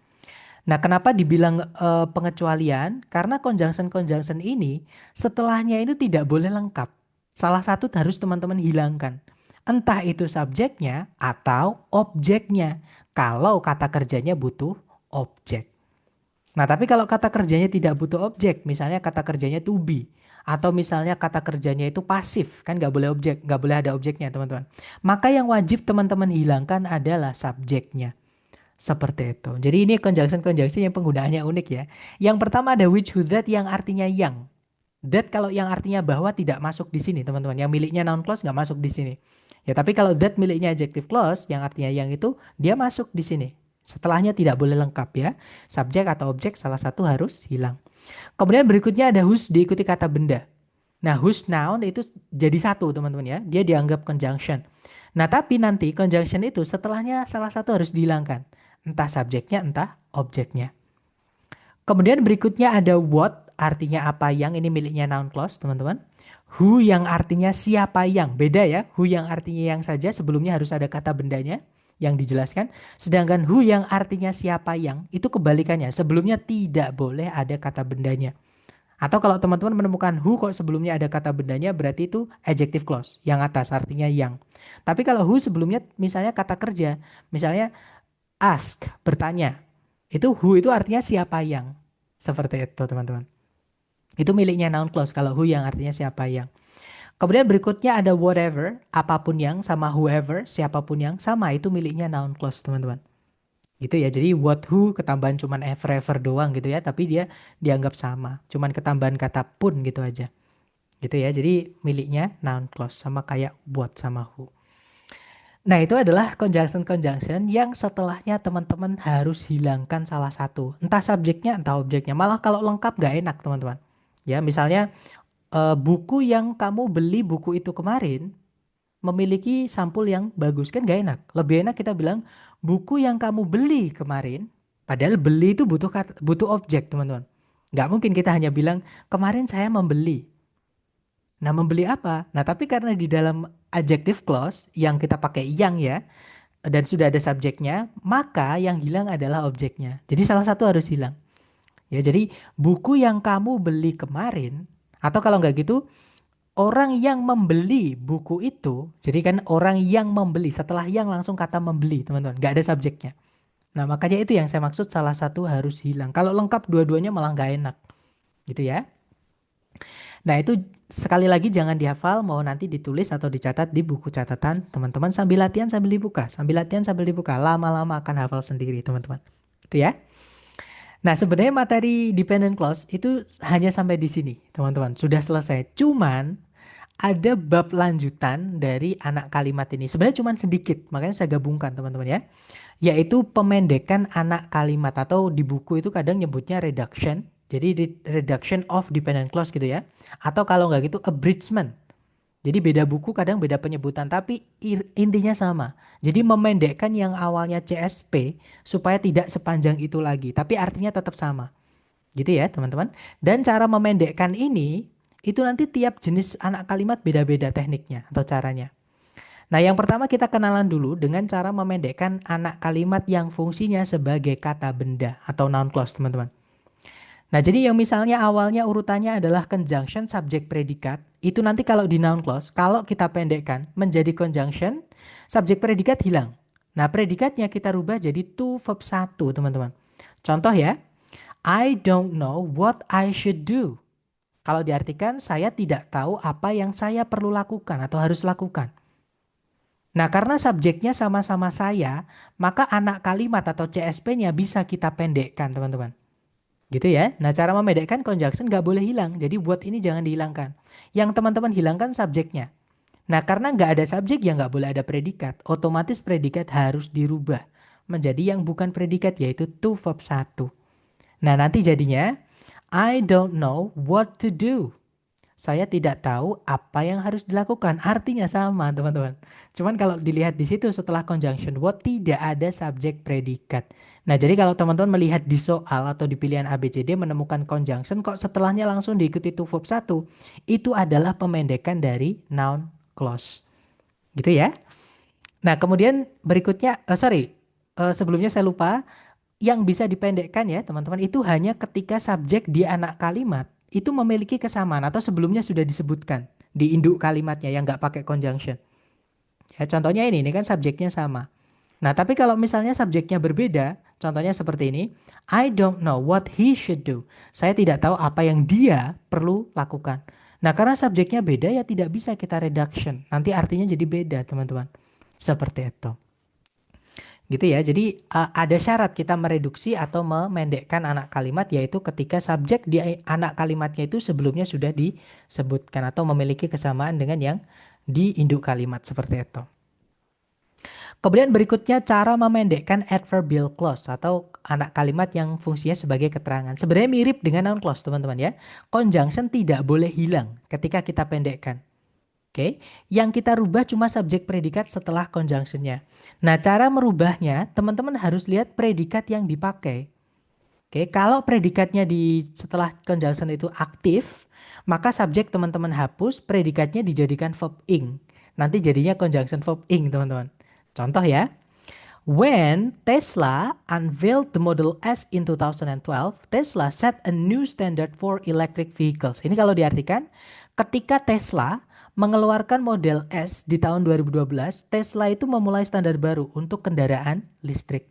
Nah, kenapa dibilang pengecualian? Karena conjunction-conjunction ini setelahnya itu tidak boleh lengkap. Salah satu harus teman-teman hilangkan. Entah itu subjeknya atau objeknya. Kalau kata kerjanya butuh objek. Nah, tapi kalau kata kerjanya tidak butuh objek, misalnya kata kerjanya to be, atau misalnya kata kerjanya itu pasif, kan nggak boleh objek, nggak boleh ada objeknya, teman-teman. Maka yang wajib teman-teman hilangkan adalah subjeknya. Seperti itu. Jadi ini conjunction-conjunction yang penggunaannya unik ya. Yang pertama ada which, who, that yang artinya yang. That kalau yang artinya bahwa tidak masuk di sini teman-teman. Yang miliknya noun clause nggak masuk di sini. Ya tapi kalau that miliknya adjective clause yang artinya yang itu dia masuk di sini. Setelahnya tidak boleh lengkap ya. Subjek atau objek salah satu harus hilang. Kemudian berikutnya ada whose diikuti kata benda. Nah whose noun itu jadi satu teman-teman ya. Dia dianggap conjunction. Nah tapi nanti conjunction itu setelahnya salah satu harus dihilangkan. Entah subjeknya, entah objeknya. Kemudian berikutnya ada what, artinya apa yang, ini miliknya noun clause, teman-teman. Who yang artinya siapa yang, beda ya. Who yang artinya yang saja, sebelumnya harus ada kata bendanya yang dijelaskan. Sedangkan who yang artinya siapa yang, itu kebalikannya. Sebelumnya tidak boleh ada kata bendanya. Atau kalau teman-teman menemukan who kok sebelumnya ada kata bendanya, berarti itu adjective clause, yang atas artinya yang. Tapi kalau who sebelumnya misalnya kata kerja, misalnya ask, bertanya. Itu who itu artinya siapa yang. Seperti itu teman-teman. Itu miliknya noun clause kalau who yang artinya siapa yang. Kemudian berikutnya ada whatever, apapun yang, sama whoever, siapapun yang, sama itu miliknya noun clause teman-teman. Gitu ya. Jadi what who ketambahan cuman ever doang gitu ya, tapi dia dianggap sama. Cuman ketambahan kata pun gitu aja. Gitu ya. Jadi miliknya noun clause sama kayak what sama who. Nah, itu adalah conjunction-conjunction yang setelahnya teman-teman harus hilangkan salah satu. Entah subjeknya, entah objeknya. Malah kalau lengkap gak enak, teman-teman. Ya, misalnya buku yang kamu beli buku itu kemarin memiliki sampul yang bagus. Kan gak enak. Lebih enak kita bilang buku yang kamu beli kemarin. Padahal beli itu butuh objek, teman-teman. Gak mungkin kita hanya bilang kemarin saya membeli. Nah, membeli apa? Nah, tapi karena di dalam adjective clause yang kita pakai yang ya, dan sudah ada subjeknya, maka yang hilang adalah objeknya. Jadi salah satu harus hilang. Ya, jadi buku yang kamu beli kemarin, atau kalau nggak gitu, orang yang membeli buku itu, jadi kan orang yang membeli, setelah yang langsung kata membeli, teman-teman, nggak ada subjeknya. Nah, makanya itu yang saya maksud salah satu harus hilang. Kalau lengkap dua-duanya malah nggak enak, gitu ya. Nah, itu sekali lagi jangan dihafal, mau nanti ditulis atau dicatat di buku catatan teman-teman sambil latihan sambil dibuka, sambil latihan sambil dibuka, lama-lama akan hafal sendiri, teman-teman. Itu ya. Nah, sebenarnya materi dependent clause itu hanya sampai di sini, teman-teman. Sudah selesai. Cuman ada bab lanjutan dari anak kalimat ini. Sebenarnya cuma sedikit, makanya saya gabungkan, teman-teman ya. Yaitu pemendekan anak kalimat atau di buku itu kadang nyebutnya reduction. Jadi reduction of dependent clause gitu ya. Atau kalau nggak gitu abridgment. Jadi beda buku kadang beda penyebutan tapi intinya sama. Jadi memendekkan yang awalnya CSP supaya tidak sepanjang itu lagi, tapi artinya tetap sama. Gitu ya, teman-teman. Dan cara memendekkan ini itu nanti tiap jenis anak kalimat beda-beda tekniknya atau caranya. Nah, yang pertama kita kenalan dulu dengan cara memendekkan anak kalimat yang fungsinya sebagai kata benda atau noun clause, teman-teman. Nah, jadi yang misalnya awalnya urutannya adalah conjunction, subjek, predikat, itu nanti kalau di noun clause, kalau kita pendekkan menjadi conjunction, subjek, predikat hilang. Nah, predikatnya kita rubah jadi to verb satu, teman-teman. Contoh ya, I don't know what I should do. Kalau diartikan, saya tidak tahu apa yang saya perlu lakukan atau harus lakukan. Nah, karena subjeknya sama-sama saya, maka anak kalimat atau CSP-nya bisa kita pendekkan, teman-teman. Gitu ya. Nah, cara membedakan conjunction nggak boleh hilang. Jadi buat ini jangan dihilangkan. Yang teman-teman hilangkan subjeknya. Nah, karena nggak ada subjek ya nggak boleh ada predikat. Otomatis predikat harus dirubah menjadi yang bukan predikat yaitu to verb satu. Nah, nanti jadinya I don't know what to do. Saya tidak tahu apa yang harus dilakukan. Artinya sama, teman-teman. Cuman kalau dilihat di situ setelah conjunction what tidak ada subjek predikat. Nah, jadi kalau teman-teman melihat di soal atau di pilihan A, B, C, D menemukan conjunction kok setelahnya langsung diikuti to verb 1, itu adalah pemendekan dari noun clause. Gitu ya. Nah, kemudian berikutnya, sebelumnya saya lupa, yang bisa dipendekkan ya teman-teman itu hanya ketika subjek di anak kalimat itu memiliki kesamaan atau sebelumnya sudah disebutkan di induk kalimatnya yang nggak pakai conjunction. Ya, contohnya ini kan subjeknya sama. Nah, tapi kalau misalnya subjeknya berbeda, contohnya seperti ini, I don't know what he should do. Saya tidak tahu apa yang dia perlu lakukan. Nah, karena subjeknya beda ya tidak bisa kita reduction. Nanti artinya jadi beda, teman-teman. Seperti itu. Gitu ya. Jadi ada syarat kita mereduksi atau memendekkan anak kalimat yaitu ketika subjek di anak kalimatnya itu sebelumnya sudah disebutkan atau memiliki kesamaan dengan yang di induk kalimat seperti itu. Kemudian berikutnya cara memendekkan adverbial clause atau anak kalimat yang fungsinya sebagai keterangan. Sebenarnya mirip dengan noun clause teman-teman ya. Conjunction tidak boleh hilang ketika kita pendekkan. Oke, yang kita rubah cuma subjek predikat setelah conjunctionnya. Nah, cara merubahnya, teman-teman harus lihat predikat yang dipakai. Oke, kalau predikatnya di setelah conjunction itu aktif, maka subjek teman-teman hapus, predikatnya dijadikan verb ing. Nanti jadinya conjunction verb ing, teman-teman. Contoh ya, when Tesla unveiled the Model S in 2012, Tesla set a new standard for electric vehicles. Ini kalau diartikan, ketika Tesla mengeluarkan model S di tahun 2012, Tesla itu memulai standar baru untuk kendaraan listrik.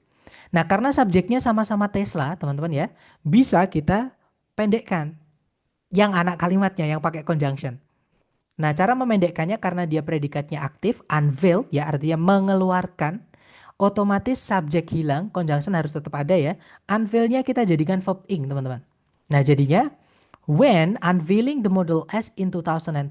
Nah, karena subjeknya sama-sama Tesla, teman-teman ya, bisa kita pendekkan yang anak kalimatnya yang pakai conjunction. Nah, cara memendekkannya karena dia predikatnya aktif, unveil ya artinya mengeluarkan, otomatis subjek hilang, conjunction harus tetap ada ya. Unveil-nya kita jadikan verb ing, teman-teman. Nah, jadinya when unveiling the Model S in 2012,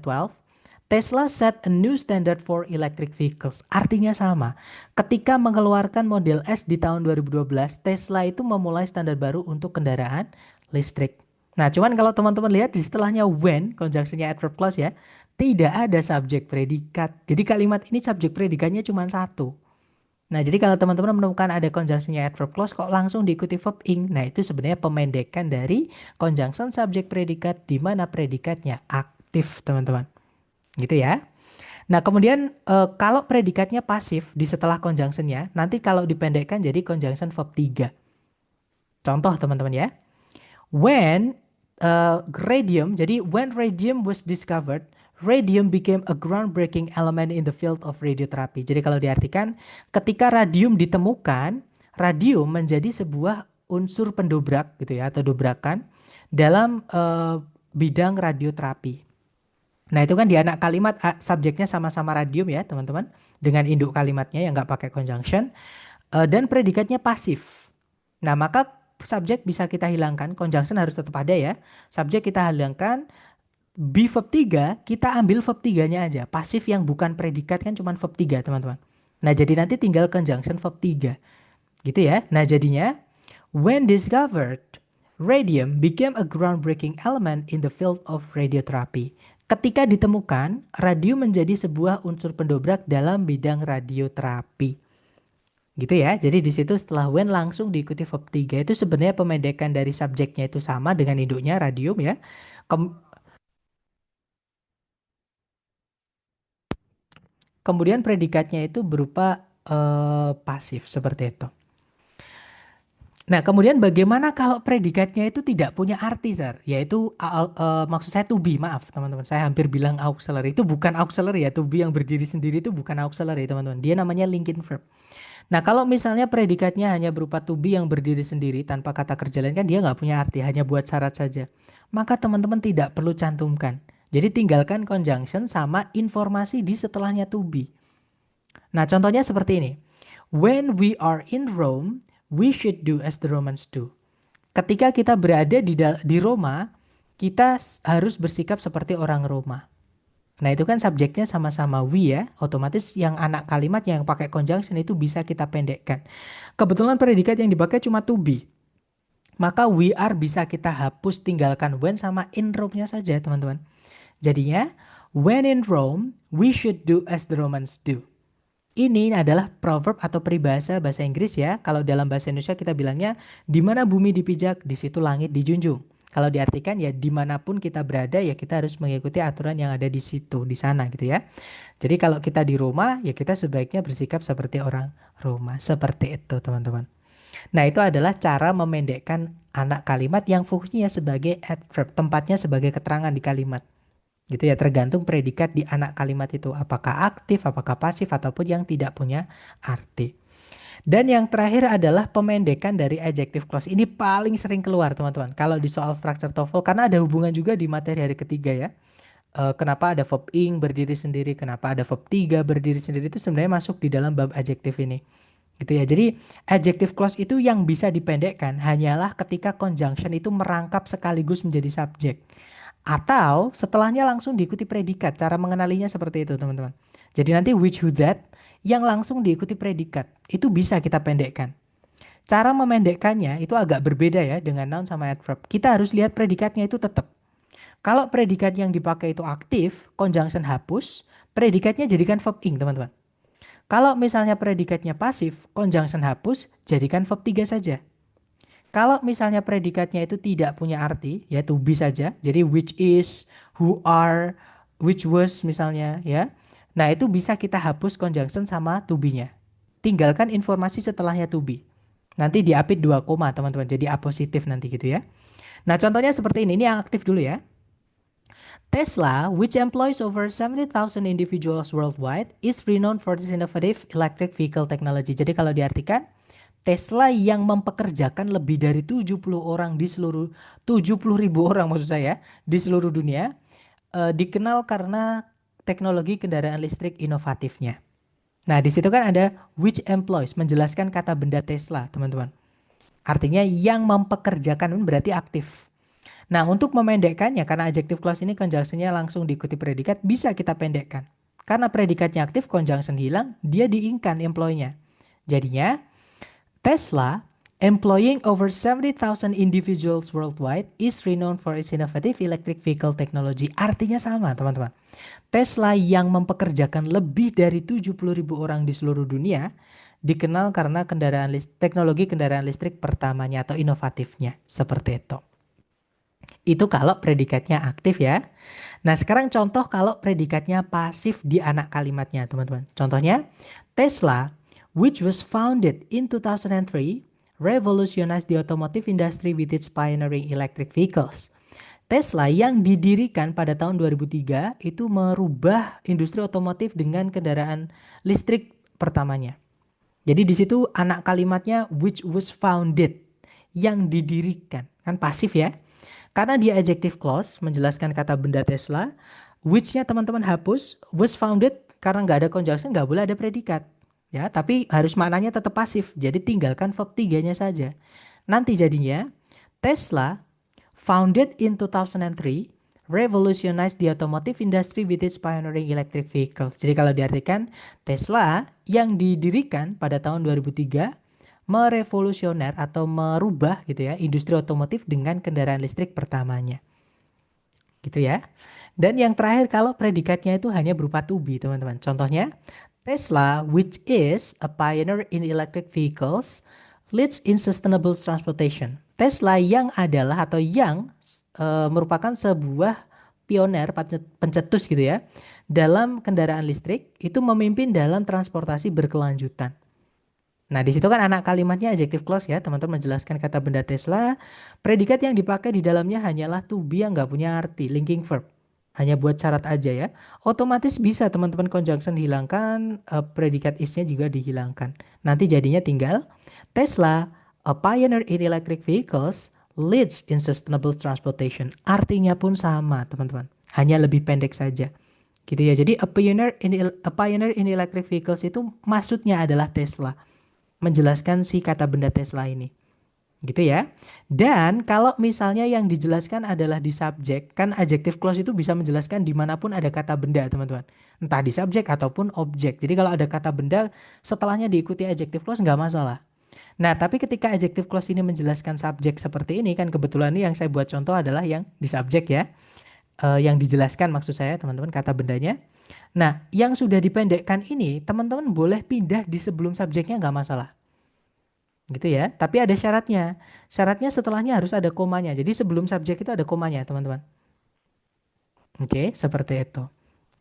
Tesla set a new standard for electric vehicles. Artinya sama. Ketika mengeluarkan model S di tahun 2012, Tesla itu memulai standar baru untuk kendaraan listrik. Nah, cuman kalau teman-teman lihat di setelahnya when, conjunctionnya adverb clause ya, tidak ada subjek predikat. Jadi kalimat ini subjek predikatnya cuma satu. Nah, jadi kalau teman-teman menemukan ada conjunctionnya adverb clause kok langsung diikuti verb ing. Nah, itu sebenarnya pemendekan dari conjunction subjek predikat di mana predikatnya aktif, teman-teman. Gitu ya. Nah, kemudian kalau predikatnya pasif di setelah conjunctionnya, nanti kalau dipendekkan jadi conjunction verb 3. Contoh teman-teman ya. When radium, jadi when radium was discovered, radium became a groundbreaking element in the field of radiotherapy. Jadi kalau diartikan, ketika radium ditemukan, radium menjadi sebuah unsur pendobrak gitu ya, atau dobrakan dalam bidang radioterapi. Nah itu kan di anak kalimat subjeknya sama-sama radium ya teman-teman, dengan induk kalimatnya yang nggak pakai conjunction, dan predikatnya pasif. Nah, maka subjek bisa kita hilangkan, conjunction harus tetap ada ya. Subjek kita hilangkan, be verb 3, kita ambil verb 3-nya aja. Pasif yang bukan predikat kan cuma verb 3, teman-teman. Nah, jadi nanti tinggal conjunction verb 3. Gitu ya. Nah, jadinya when discovered, radium became a groundbreaking element in the field of radiotherapy. Ketika ditemukan, radium menjadi sebuah unsur pendobrak dalam bidang radioterapi. Gitu ya. Jadi di situ setelah when langsung diikuti verb 3 itu sebenarnya pemendekan dari subjeknya itu sama dengan induknya radium ya. Kem- Kemudian predikatnya itu berupa pasif seperti itu. Nah, kemudian bagaimana kalau predikatnya itu tidak punya arti, Sir? Yaitu maksud saya to be, maaf teman-teman. Saya hampir bilang auxiliary. Itu bukan auxiliary ya, to be yang berdiri sendiri itu bukan auxiliary, teman-teman. Dia namanya linking verb. Nah, kalau misalnya predikatnya hanya berupa to be yang berdiri sendiri tanpa kata kerja lain kan dia nggak punya arti, hanya buat syarat saja. Maka teman-teman tidak perlu cantumkan. Jadi tinggalkan conjunction sama informasi di setelahnya to be. Nah, contohnya seperti ini. When we are in Rome, we should do as the Romans do. Ketika kita berada di Roma, kita harus bersikap seperti orang Roma. Nah, itu kan subjeknya sama-sama we ya. Otomatis yang anak kalimat yang pakai conjunction itu bisa kita pendekkan. Kebetulan predikat yang dipakai cuma to be. Maka we are bisa kita hapus tinggalkan when sama in Rome-nya saja, teman-teman. Jadinya, when in Rome, we should do as the Romans do. Ini adalah proverb atau peribahasa bahasa Inggris ya. Kalau dalam bahasa Indonesia kita bilangnya, di mana bumi dipijak, di situ langit dijunjung. Kalau diartikan ya dimanapun kita berada ya kita harus mengikuti aturan yang ada di situ, di sana gitu ya. Jadi kalau kita di Roma ya kita sebaiknya bersikap seperti orang Roma. Seperti itu teman-teman. Nah itu adalah cara memendekkan anak kalimat yang fungsinya sebagai adverb. Tempatnya sebagai keterangan di kalimat. Gitu ya, tergantung predikat di anak kalimat itu. Apakah aktif, apakah pasif, ataupun yang tidak punya arti. Dan yang terakhir adalah pemendekan dari adjective clause. Ini paling sering keluar teman-teman. Kalau di soal structure TOEFL, karena ada hubungan juga di materi hari ketiga ya. Kenapa ada verb ing berdiri sendiri, kenapa ada verb 3 berdiri sendiri, itu sebenarnya masuk di dalam bab adjective ini. Gitu ya. Jadi adjective clause itu yang bisa dipendekkan hanyalah ketika conjunction itu merangkap sekaligus menjadi subjek. Atau setelahnya langsung diikuti predikat. Cara mengenalinya seperti itu teman-teman. Jadi nanti which, who, that yang langsung diikuti predikat. Itu bisa kita pendekkan. Cara memendekkannya itu agak berbeda ya dengan noun sama adverb. Kita harus lihat predikatnya itu tetap. Kalau predikat yang dipakai itu aktif, conjunction hapus, predikatnya jadikan verb ing teman-teman. Kalau misalnya predikatnya pasif, conjunction hapus, jadikan verb 3 saja. Kalau misalnya predikatnya itu tidak punya arti, ya to be saja. Jadi which is, who are, which was misalnya ya. Nah, itu bisa kita hapus conjunction sama to be-nya. Tinggalkan informasi setelahnya to be. Nanti diapit 2 koma, teman-teman. Jadi a positif nanti gitu ya. Nah, contohnya seperti ini. Ini yang aktif dulu ya. Tesla, which employs over 70,000 individuals worldwide, is renowned for its innovative electric vehicle technology. Jadi kalau diartikan, Tesla yang mempekerjakan lebih dari 70 orang di seluruh 70 ribu orang maksud saya di seluruh dunia dikenal karena teknologi kendaraan listrik inovatifnya. Nah, di situ kan ada which employs menjelaskan kata benda Tesla, teman-teman. Artinya yang mempekerjakan berarti aktif. Nah, untuk memendekkannya karena adjective clause ini conjunction-nya langsung diikuti predikat bisa kita pendekkan. Karena predikatnya aktif, conjunction hilang, dia diingkan employ-nya. Jadinya Tesla, employing over 70,000 individuals worldwide, is renowned for its innovative electric vehicle technology. Artinya sama, teman-teman. Tesla yang mempekerjakan lebih dari 70 ribu orang di seluruh dunia, dikenal karena teknologi kendaraan listrik pertamanya atau inovatifnya. Seperti itu. Itu kalau predikatnya aktif ya. Nah, sekarang contoh kalau predikatnya pasif di anak kalimatnya, teman-teman. Contohnya, Tesla, which was founded in 2003, revolutionized the automotive industry with its pioneering electric vehicles. Tesla yang didirikan pada tahun 2003 itu merubah industri otomotif dengan kendaraan listrik pertamanya. Jadi di situ anak kalimatnya which was founded, yang didirikan. Kan pasif ya. Karena dia adjective clause menjelaskan kata benda Tesla, which-nya teman-teman hapus, was founded karena nggak ada conjunction, nggak boleh ada predikat. Ya, tapi harus maknanya tetap pasif. Jadi tinggalkan verb 3-nya saja. Nanti jadinya Tesla founded in 2003 revolutionized the automotive industry with its pioneering electric vehicles. Jadi kalau diartikan Tesla yang didirikan pada tahun 2003 merevolusioner atau merubah gitu ya industri otomotif dengan kendaraan listrik pertamanya. Gitu ya. Dan yang terakhir kalau predikatnya itu hanya berupa to be, teman-teman. Contohnya, Tesla, which is a pioneer in electric vehicles, leads in sustainable transportation. Tesla yang adalah atau yang merupakan sebuah pioner, pencetus gitu ya, dalam kendaraan listrik, itu memimpin dalam transportasi berkelanjutan. Nah, di situ kan anak kalimatnya adjective clause ya, teman-teman menjelaskan kata benda Tesla. Predikat yang dipakai di dalamnya hanyalah to be yang nggak punya arti, linking verb. Hanya buat syarat aja ya. Otomatis bisa teman-teman conjunction hilangkan, predikat is-nya juga dihilangkan. Nanti jadinya tinggal Tesla, a pioneer in electric vehicles, leads in sustainable transportation. Artinya pun sama, teman-teman. Hanya lebih pendek saja. Gitu ya. Jadi a pioneer in electric vehicles itu maksudnya adalah Tesla menjelaskan si kata benda Tesla ini. Gitu ya. Dan kalau misalnya yang dijelaskan adalah di subjek, kan adjective clause itu bisa menjelaskan dimanapun ada kata benda, teman-teman. Entah di subjek ataupun objek. Jadi kalau ada kata benda, setelahnya diikuti adjective clause nggak masalah. Nah, tapi ketika adjective clause ini menjelaskan subjek seperti ini, kan kebetulan ini yang saya buat contoh adalah yang di subjek ya. Yang dijelaskan maksud saya, teman-teman, kata bendanya. Nah, yang sudah dipendekkan ini, teman-teman boleh pindah di sebelum subjeknya nggak masalah. Gitu ya. Tapi ada syaratnya. Syaratnya setelahnya harus ada komanya. Jadi sebelum subjek itu ada komanya, teman-teman. Oke, seperti itu.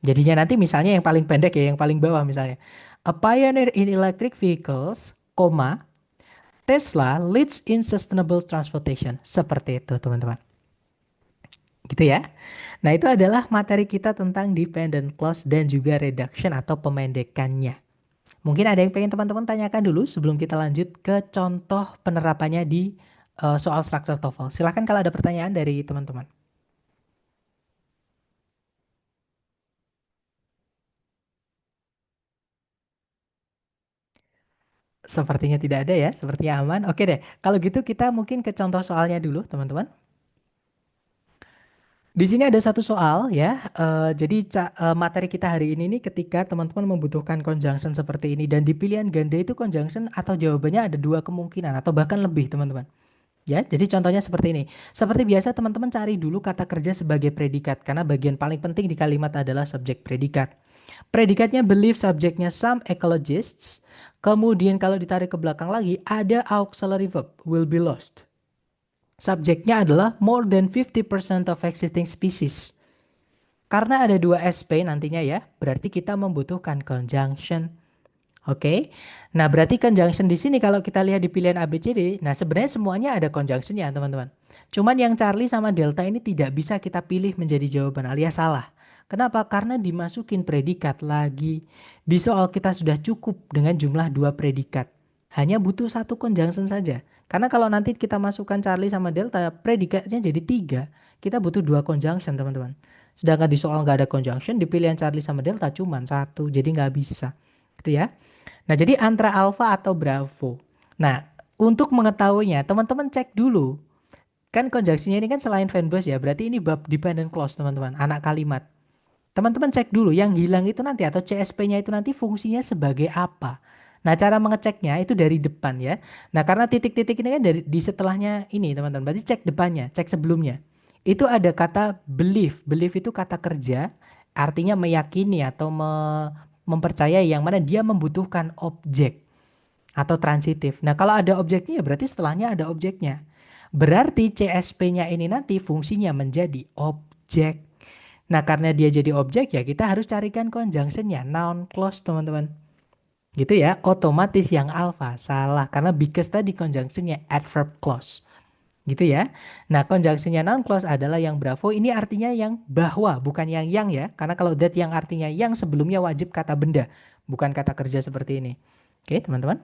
Jadinya nanti misalnya yang paling pendek ya, yang paling bawah misalnya. A pioneer in electric vehicles, koma, Tesla leads in sustainable transportation. Seperti itu, teman-teman. Gitu ya. Nah, itu adalah materi kita tentang dependent clause dan juga reduction atau pemendekannya. Mungkin ada yang pengen teman-teman tanyakan dulu sebelum kita lanjut ke contoh penerapannya di soal structure TOEFL. Silahkan kalau ada pertanyaan dari teman-teman. Sepertinya tidak ada ya, sepertinya aman. Oke deh, kalau gitu kita mungkin ke contoh soalnya dulu, teman-teman. Di sini ada satu soal ya. Jadi materi kita hari ini nih ketika teman-teman membutuhkan conjunction seperti ini dan di pilihan ganda itu conjunction atau jawabannya ada dua kemungkinan atau bahkan lebih, teman-teman. Ya, jadi contohnya seperti ini. Seperti biasa teman-teman cari dulu kata kerja sebagai predikat karena bagian paling penting di kalimat adalah subjek predikat. Predikatnya believe, subjeknya some ecologists. Kemudian kalau ditarik ke belakang lagi ada auxiliary verb will be lost. Subjeknya adalah more than 50% of existing species. Karena ada dua SP nantinya ya, berarti kita membutuhkan conjunction. Oke. Nah, berarti conjunction di sini kalau kita lihat di pilihan A, B, C, D, nah sebenarnya semuanya ada conjunctionnya, teman-teman. Cuman yang Charlie sama Delta ini tidak bisa kita pilih menjadi jawaban alias salah. Kenapa? Karena dimasukin predikat lagi. Di soal kita sudah cukup dengan jumlah dua predikat. Hanya butuh satu conjunction saja. Karena kalau nanti kita masukkan Charlie sama Delta, predikatnya jadi tiga. Kita butuh dua conjunction, teman-teman. Sedangkan di soal nggak ada conjunction, di pilihan Charlie sama Delta cuma satu. Jadi nggak bisa. Gitu ya. Nah, jadi antara alfa atau bravo. Nah, untuk mengetahuinya, teman-teman cek dulu. Kan konjungsinya ini kan selain fanbase ya, berarti ini bab dependent clause, teman-teman, anak kalimat. Teman-teman cek dulu, yang hilang itu nanti atau CSP-nya itu nanti fungsinya sebagai apa. Nah, cara mengeceknya itu dari depan ya. Nah, karena titik-titik ini kan dari di setelahnya ini, teman-teman. Berarti cek depannya, cek sebelumnya. Itu ada kata believe. Believe itu kata kerja, artinya meyakini atau mempercayai yang mana dia membutuhkan objek atau transitif. Nah, kalau ada objeknya ya berarti setelahnya ada objeknya. Berarti CSP-nya ini nanti fungsinya menjadi objek. Nah, karena dia jadi objek ya kita harus carikan conjunction-nya, noun clause, teman-teman. Gitu ya, otomatis yang alpha salah karena because tadi conjunctionnya adverb clause. Gitu ya. Nah, conjunctionnya noun clause adalah yang bravo. Ini artinya yang bahwa, bukan yang ya. Karena kalau that yang artinya yang sebelumnya wajib kata benda, bukan kata kerja seperti ini. Oke, teman-teman.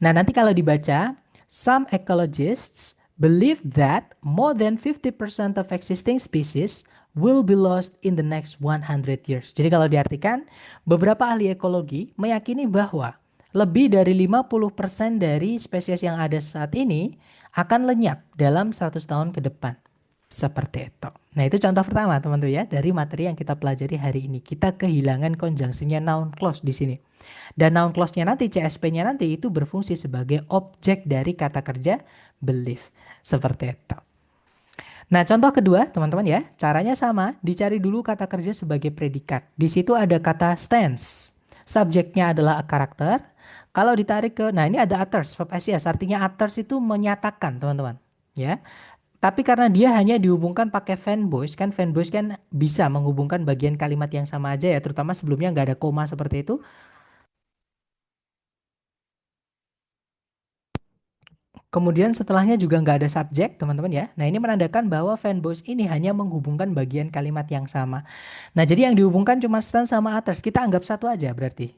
Nah, nanti kalau dibaca, some ecologists believe that more than 50% of existing species will be lost in the next 100 years. Jadi kalau diartikan, beberapa ahli ekologi meyakini bahwa lebih dari 50% dari spesies yang ada saat ini akan lenyap dalam 100 tahun ke depan. Seperti itu. Nah, itu contoh pertama, teman-teman ya, dari materi yang kita pelajari hari ini. Kita kehilangan conjunctionnya noun clause di sini. Dan noun clause-nya nanti, CSP-nya nanti itu berfungsi sebagai objek dari kata kerja believe. Seperti itu. Nah, contoh kedua, teman-teman ya, caranya sama, dicari dulu kata kerja sebagai predikat. Di situ ada kata stands. Subjeknya adalah a character. Kalau ditarik ke, nah ini ada utters, verb SES, artinya utters itu menyatakan, teman-teman. Ya, tapi karena dia hanya dihubungkan pakai fan voice kan bisa menghubungkan bagian kalimat yang sama aja ya, terutama sebelumnya nggak ada koma seperti itu. Kemudian setelahnya juga nggak ada subjek, teman-teman ya. Nah, ini menandakan bahwa fanboys ini hanya menghubungkan bagian kalimat yang sama. Nah, jadi yang dihubungkan cuma stand sama others. Kita anggap satu aja berarti.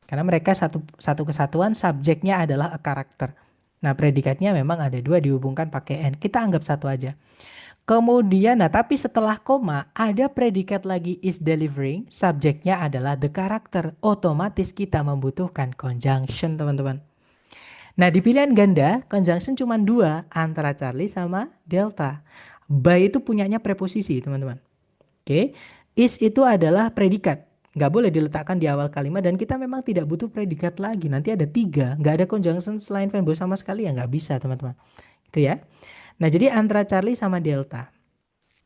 Karena mereka satu satu kesatuan, subjeknya adalah a character. Nah, predikatnya memang ada dua dihubungkan pakai and. Kita anggap satu aja. Kemudian, nah tapi setelah koma, ada predikat lagi is delivering. Subjeknya adalah the character. Otomatis kita membutuhkan conjunction, teman-teman. Nah, di pilihan ganda, conjunction cuma dua, antara Charlie sama Delta. By itu punyanya preposisi, teman-teman. Oke, is itu adalah predikat. Nggak boleh diletakkan di awal kalimat dan kita memang tidak butuh predikat lagi. Nanti ada tiga, nggak ada conjunction selain fanboy sama sekali ya nggak bisa, teman-teman. Itu ya. Nah, jadi antara Charlie sama Delta.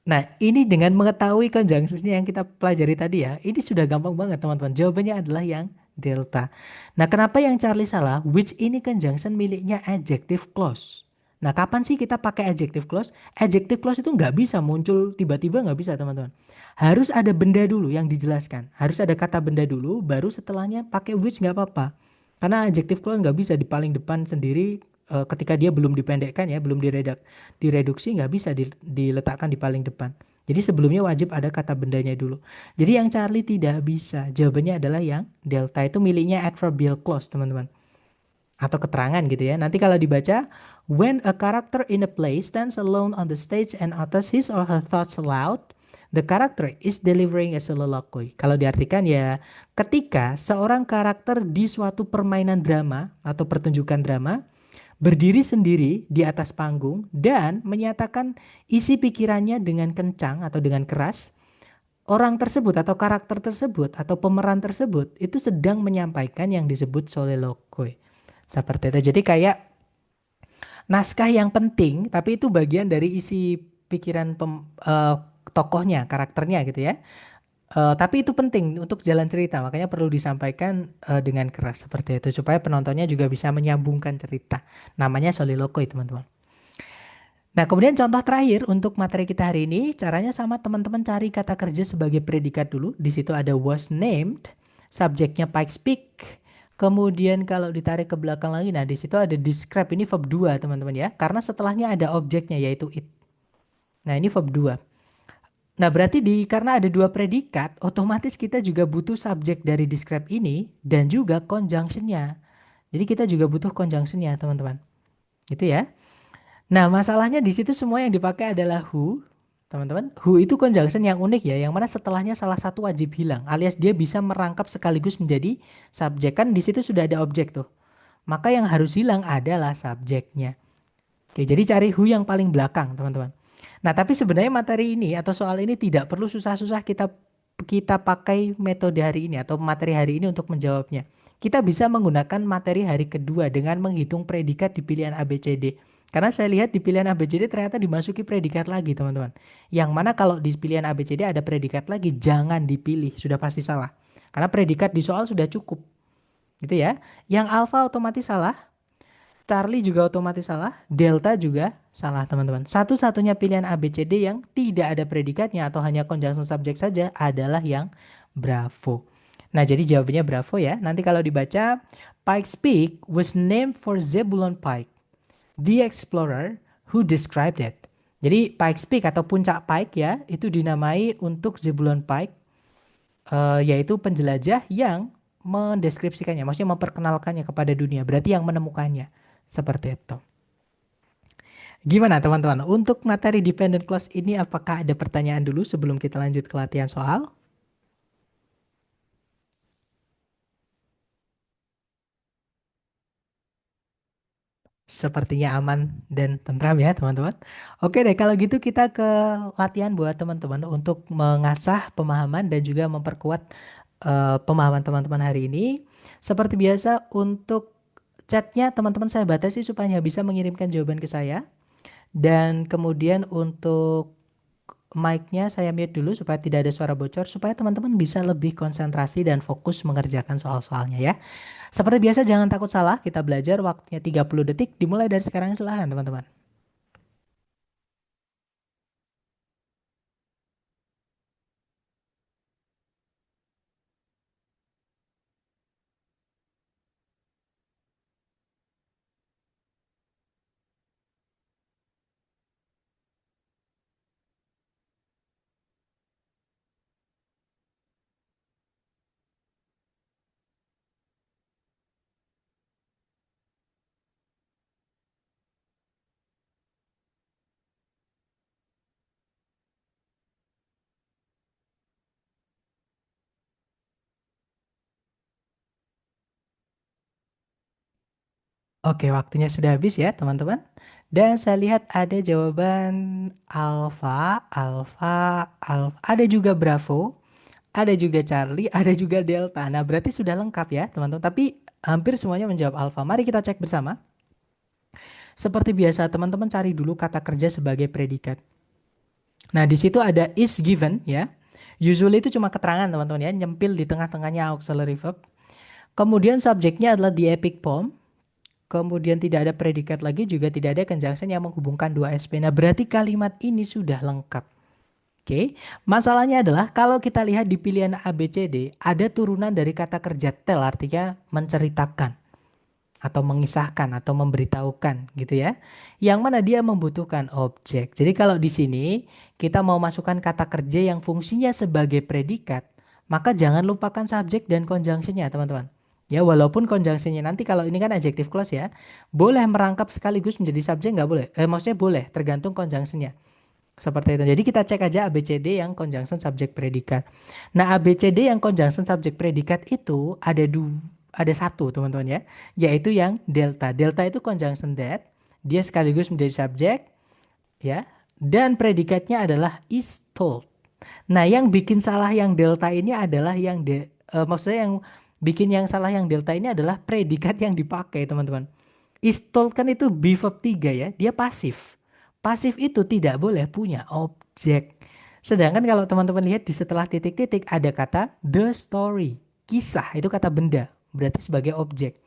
Nah, ini dengan mengetahui conjunctionsnya yang kita pelajari tadi ya, ini sudah gampang banget teman-teman. Jawabannya adalah yang delta. Nah, kenapa yang Charlie salah? Which ini conjunction miliknya adjective clause. Nah, kapan sih kita pakai adjective clause? Adjective clause itu nggak bisa muncul tiba-tiba, nggak bisa teman-teman. Harus ada benda dulu yang dijelaskan. Harus ada kata benda dulu, baru setelahnya pakai which nggak apa-apa. Karena adjective clause nggak bisa di paling depan sendiri ketika dia belum dipendekkan ya, belum direduksi nggak bisa diletakkan di paling depan. Jadi sebelumnya wajib ada kata bendanya dulu. Jadi yang Charlie tidak bisa. Jawabannya adalah yang delta itu miliknya adverbial clause, teman-teman. Atau keterangan gitu ya. Nanti kalau dibaca, when a character in a play stands alone on the stage and utters his or her thoughts aloud, the character is delivering a soliloquy. Kalau diartikan ya, ketika seorang karakter di suatu permainan drama atau pertunjukan drama berdiri sendiri di atas panggung dan menyatakan isi pikirannya dengan kencang atau dengan keras, orang tersebut atau karakter tersebut atau pemeran tersebut itu sedang menyampaikan yang disebut soliloquy. Seperti itu. Jadi kayak naskah yang penting, tapi itu bagian dari isi pikiran tokohnya, karakternya gitu ya. Tapi itu penting untuk jalan cerita, makanya perlu disampaikan dengan keras seperti itu supaya penontonnya juga bisa menyambungkan cerita. Namanya soliloquy, teman-teman. Nah, kemudian contoh terakhir untuk materi kita hari ini, caranya sama teman-teman cari kata kerja sebagai predikat dulu. Di situ ada was named, subjeknya Pikes Peak. Kemudian kalau ditarik ke belakang lagi, nah di situ ada describe, ini verb 2 teman-teman ya. Karena setelahnya ada objeknya yaitu it. Nah, ini verb 2. Nah, berarti karena ada dua predikat, otomatis kita juga butuh subjek dari describe ini dan juga conjunctionnya. Jadi kita juga butuh conjunctionnya, teman-teman. Gitu ya. Nah, masalahnya di situ semua yang dipakai adalah who, teman-teman. Who itu conjunction yang unik ya, yang mana setelahnya salah satu wajib hilang, alias dia bisa merangkap sekaligus menjadi subjek. Kan di situ sudah ada objek tuh. Maka yang harus hilang adalah subjeknya. Oke, jadi cari who yang paling belakang, teman-teman. Nah, tapi sebenarnya materi ini atau soal ini tidak perlu susah-susah kita kita pakai metode hari ini atau materi hari ini untuk menjawabnya. Kita bisa menggunakan materi hari kedua dengan menghitung predikat di pilihan A, B, C, D. Karena saya lihat di pilihan A, B, C, D ternyata dimasuki predikat lagi, teman-teman. Yang mana kalau di pilihan A, B, C, D ada predikat lagi, jangan dipilih, sudah pasti salah. Karena predikat di soal sudah cukup. Gitu ya. Yang alfa otomatis salah, Charlie juga otomatis salah, Delta juga salah, teman-teman. Satu-satunya pilihan A, B, C, D yang tidak ada predikatnya atau hanya conjunction subject saja adalah yang Bravo. Nah, jadi jawabannya Bravo ya. Nanti kalau dibaca, Pikes Peak was named for Zebulon Pike, the explorer who described it. Jadi Pikes Peak atau Puncak Pike ya, itu dinamai untuk Zebulon Pike, yaitu penjelajah yang mendeskripsikannya, maksudnya memperkenalkannya kepada dunia. Berarti yang menemukannya. Seperti itu. Gimana teman-teman? Untuk materi dependent clause ini apakah ada pertanyaan dulu sebelum kita lanjut ke latihan soal? Sepertinya aman dan tentram ya teman-teman. Oke deh, kalau gitu kita ke latihan buat teman-teman untuk mengasah pemahaman dan juga memperkuat pemahaman teman-teman hari ini. Seperti biasa untuk chatnya teman-teman saya batasi supaya bisa mengirimkan jawaban ke saya. Dan kemudian untuk mic-nya saya mute dulu supaya tidak ada suara bocor supaya teman-teman bisa lebih konsentrasi dan fokus mengerjakan soal-soalnya ya. Seperti biasa jangan takut salah, kita belajar waktunya 30 detik dimulai dari sekarang silahkan teman-teman. Oke, waktunya sudah habis ya teman-teman. Dan saya lihat ada jawaban alfa, alfa, alfa, ada juga Bravo, ada juga Charlie, ada juga Delta. Nah, berarti sudah lengkap ya teman-teman. Tapi hampir semuanya menjawab alfa. Mari kita cek bersama. Seperti biasa, teman-teman cari dulu kata kerja sebagai predikat. Nah, di situ ada is given ya. Usually itu cuma keterangan teman-teman ya, nyempil di tengah-tengahnya auxiliary verb. Kemudian subjeknya adalah the epic poem. Kemudian tidak ada predikat lagi, juga tidak ada conjunction yang menghubungkan dua SP. Nah, berarti kalimat ini sudah lengkap. Oke, masalahnya adalah kalau kita lihat di pilihan A, B, C, D, ada turunan dari kata kerja tell, artinya menceritakan atau mengisahkan atau memberitahukan gitu ya. Yang mana dia membutuhkan objek. Jadi kalau di sini kita mau masukkan kata kerja yang fungsinya sebagai predikat, maka jangan lupakan subjek dan conjunctionnya teman-teman. Ya walaupun conjunctionnya nanti kalau ini kan adjective clause ya, boleh merangkap sekaligus menjadi subjek nggak boleh. Maksudnya boleh tergantung conjunctionnya. Seperti itu. Jadi kita cek aja ABCD yang conjunction subject predikat. Nah, ABCD yang conjunction subject predikat itu ada satu teman-teman ya, yaitu yang delta. Delta itu conjunction that, dia sekaligus menjadi subjek ya, dan predikatnya adalah is told. Nah, yang bikin salah yang delta ini adalah maksudnya yang bikin yang salah yang delta ini adalah predikat yang dipakai teman-teman. Is told kan itu be verb 3 ya, dia pasif. Pasif itu tidak boleh punya objek. Sedangkan kalau teman-teman lihat di setelah titik-titik ada kata the story. Kisah itu kata benda, berarti sebagai objek.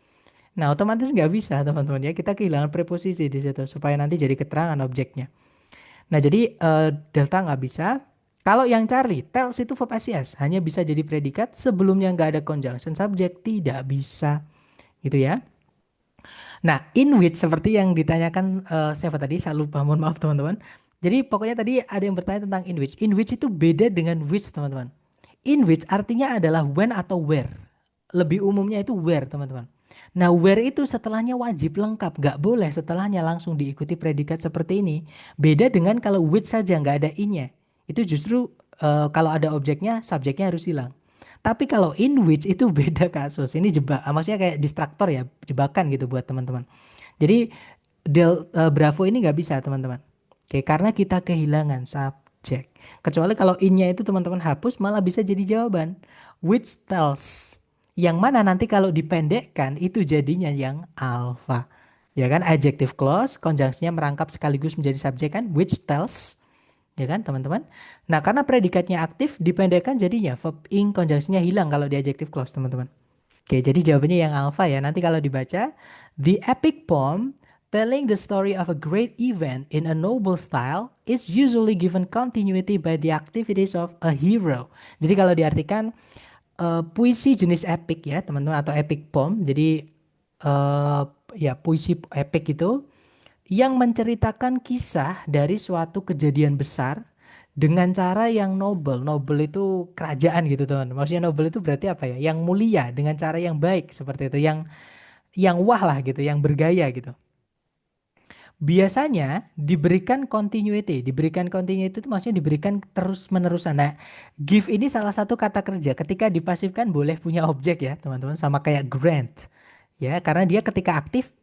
Nah, otomatis nggak bisa teman-teman ya. Kita kehilangan preposisi di situ supaya nanti jadi keterangan objeknya. Nah, jadi delta nggak bisa. Kalau yang Charlie, tells itu verb SES, hanya bisa jadi predikat sebelumnya nggak ada conjunction subject, tidak bisa. Gitu ya. Nah, in which seperti yang ditanyakan siapa tadi, saya lupa, mohon maaf teman-teman. Jadi pokoknya tadi ada yang bertanya tentang in which. In which itu beda dengan which teman-teman. In which artinya adalah when atau where. Lebih umumnya itu where teman-teman. Nah, where itu setelahnya wajib lengkap, nggak boleh setelahnya langsung diikuti predikat seperti ini. Beda dengan kalau which saja nggak ada in-nya. Itu justru kalau ada objeknya, subjeknya harus hilang. Tapi kalau in which itu beda kasus. Ini maksudnya kayak distraktor ya, jebakan gitu buat teman-teman. Jadi Bravo ini nggak bisa teman-teman. Oke, karena kita kehilangan subjek. Kecuali kalau in-nya itu teman-teman hapus malah bisa jadi jawaban. Which tells. Yang mana nanti kalau dipendekkan itu jadinya yang alpha. Ya kan, adjective clause, conjunction-nya merangkap sekaligus menjadi subjek kan, which tells. Ya kan teman-teman? Nah karena predikatnya aktif dipendekkan jadinya verb ing conjunction-nya hilang kalau di adjective clause teman-teman. Oke jadi jawabannya yang alpha ya. Nanti kalau dibaca, the epic poem telling the story of a great event in a noble style is usually given continuity by the activities of a hero. Jadi kalau diartikan puisi jenis epic ya teman-teman atau epic poem. Jadi eh ya puisi epic itu yang menceritakan kisah dari suatu kejadian besar dengan cara yang noble. Noble itu kerajaan gitu teman. Maksudnya noble itu berarti apa ya? Yang mulia dengan cara yang baik seperti itu, yang wah lah gitu, yang bergaya gitu. Biasanya diberikan continuity itu maksudnya diberikan terus-menerusan. Nah, give ini salah satu kata kerja ketika dipasifkan boleh punya objek ya, teman-teman, sama kayak grant. Ya, karena dia ketika aktif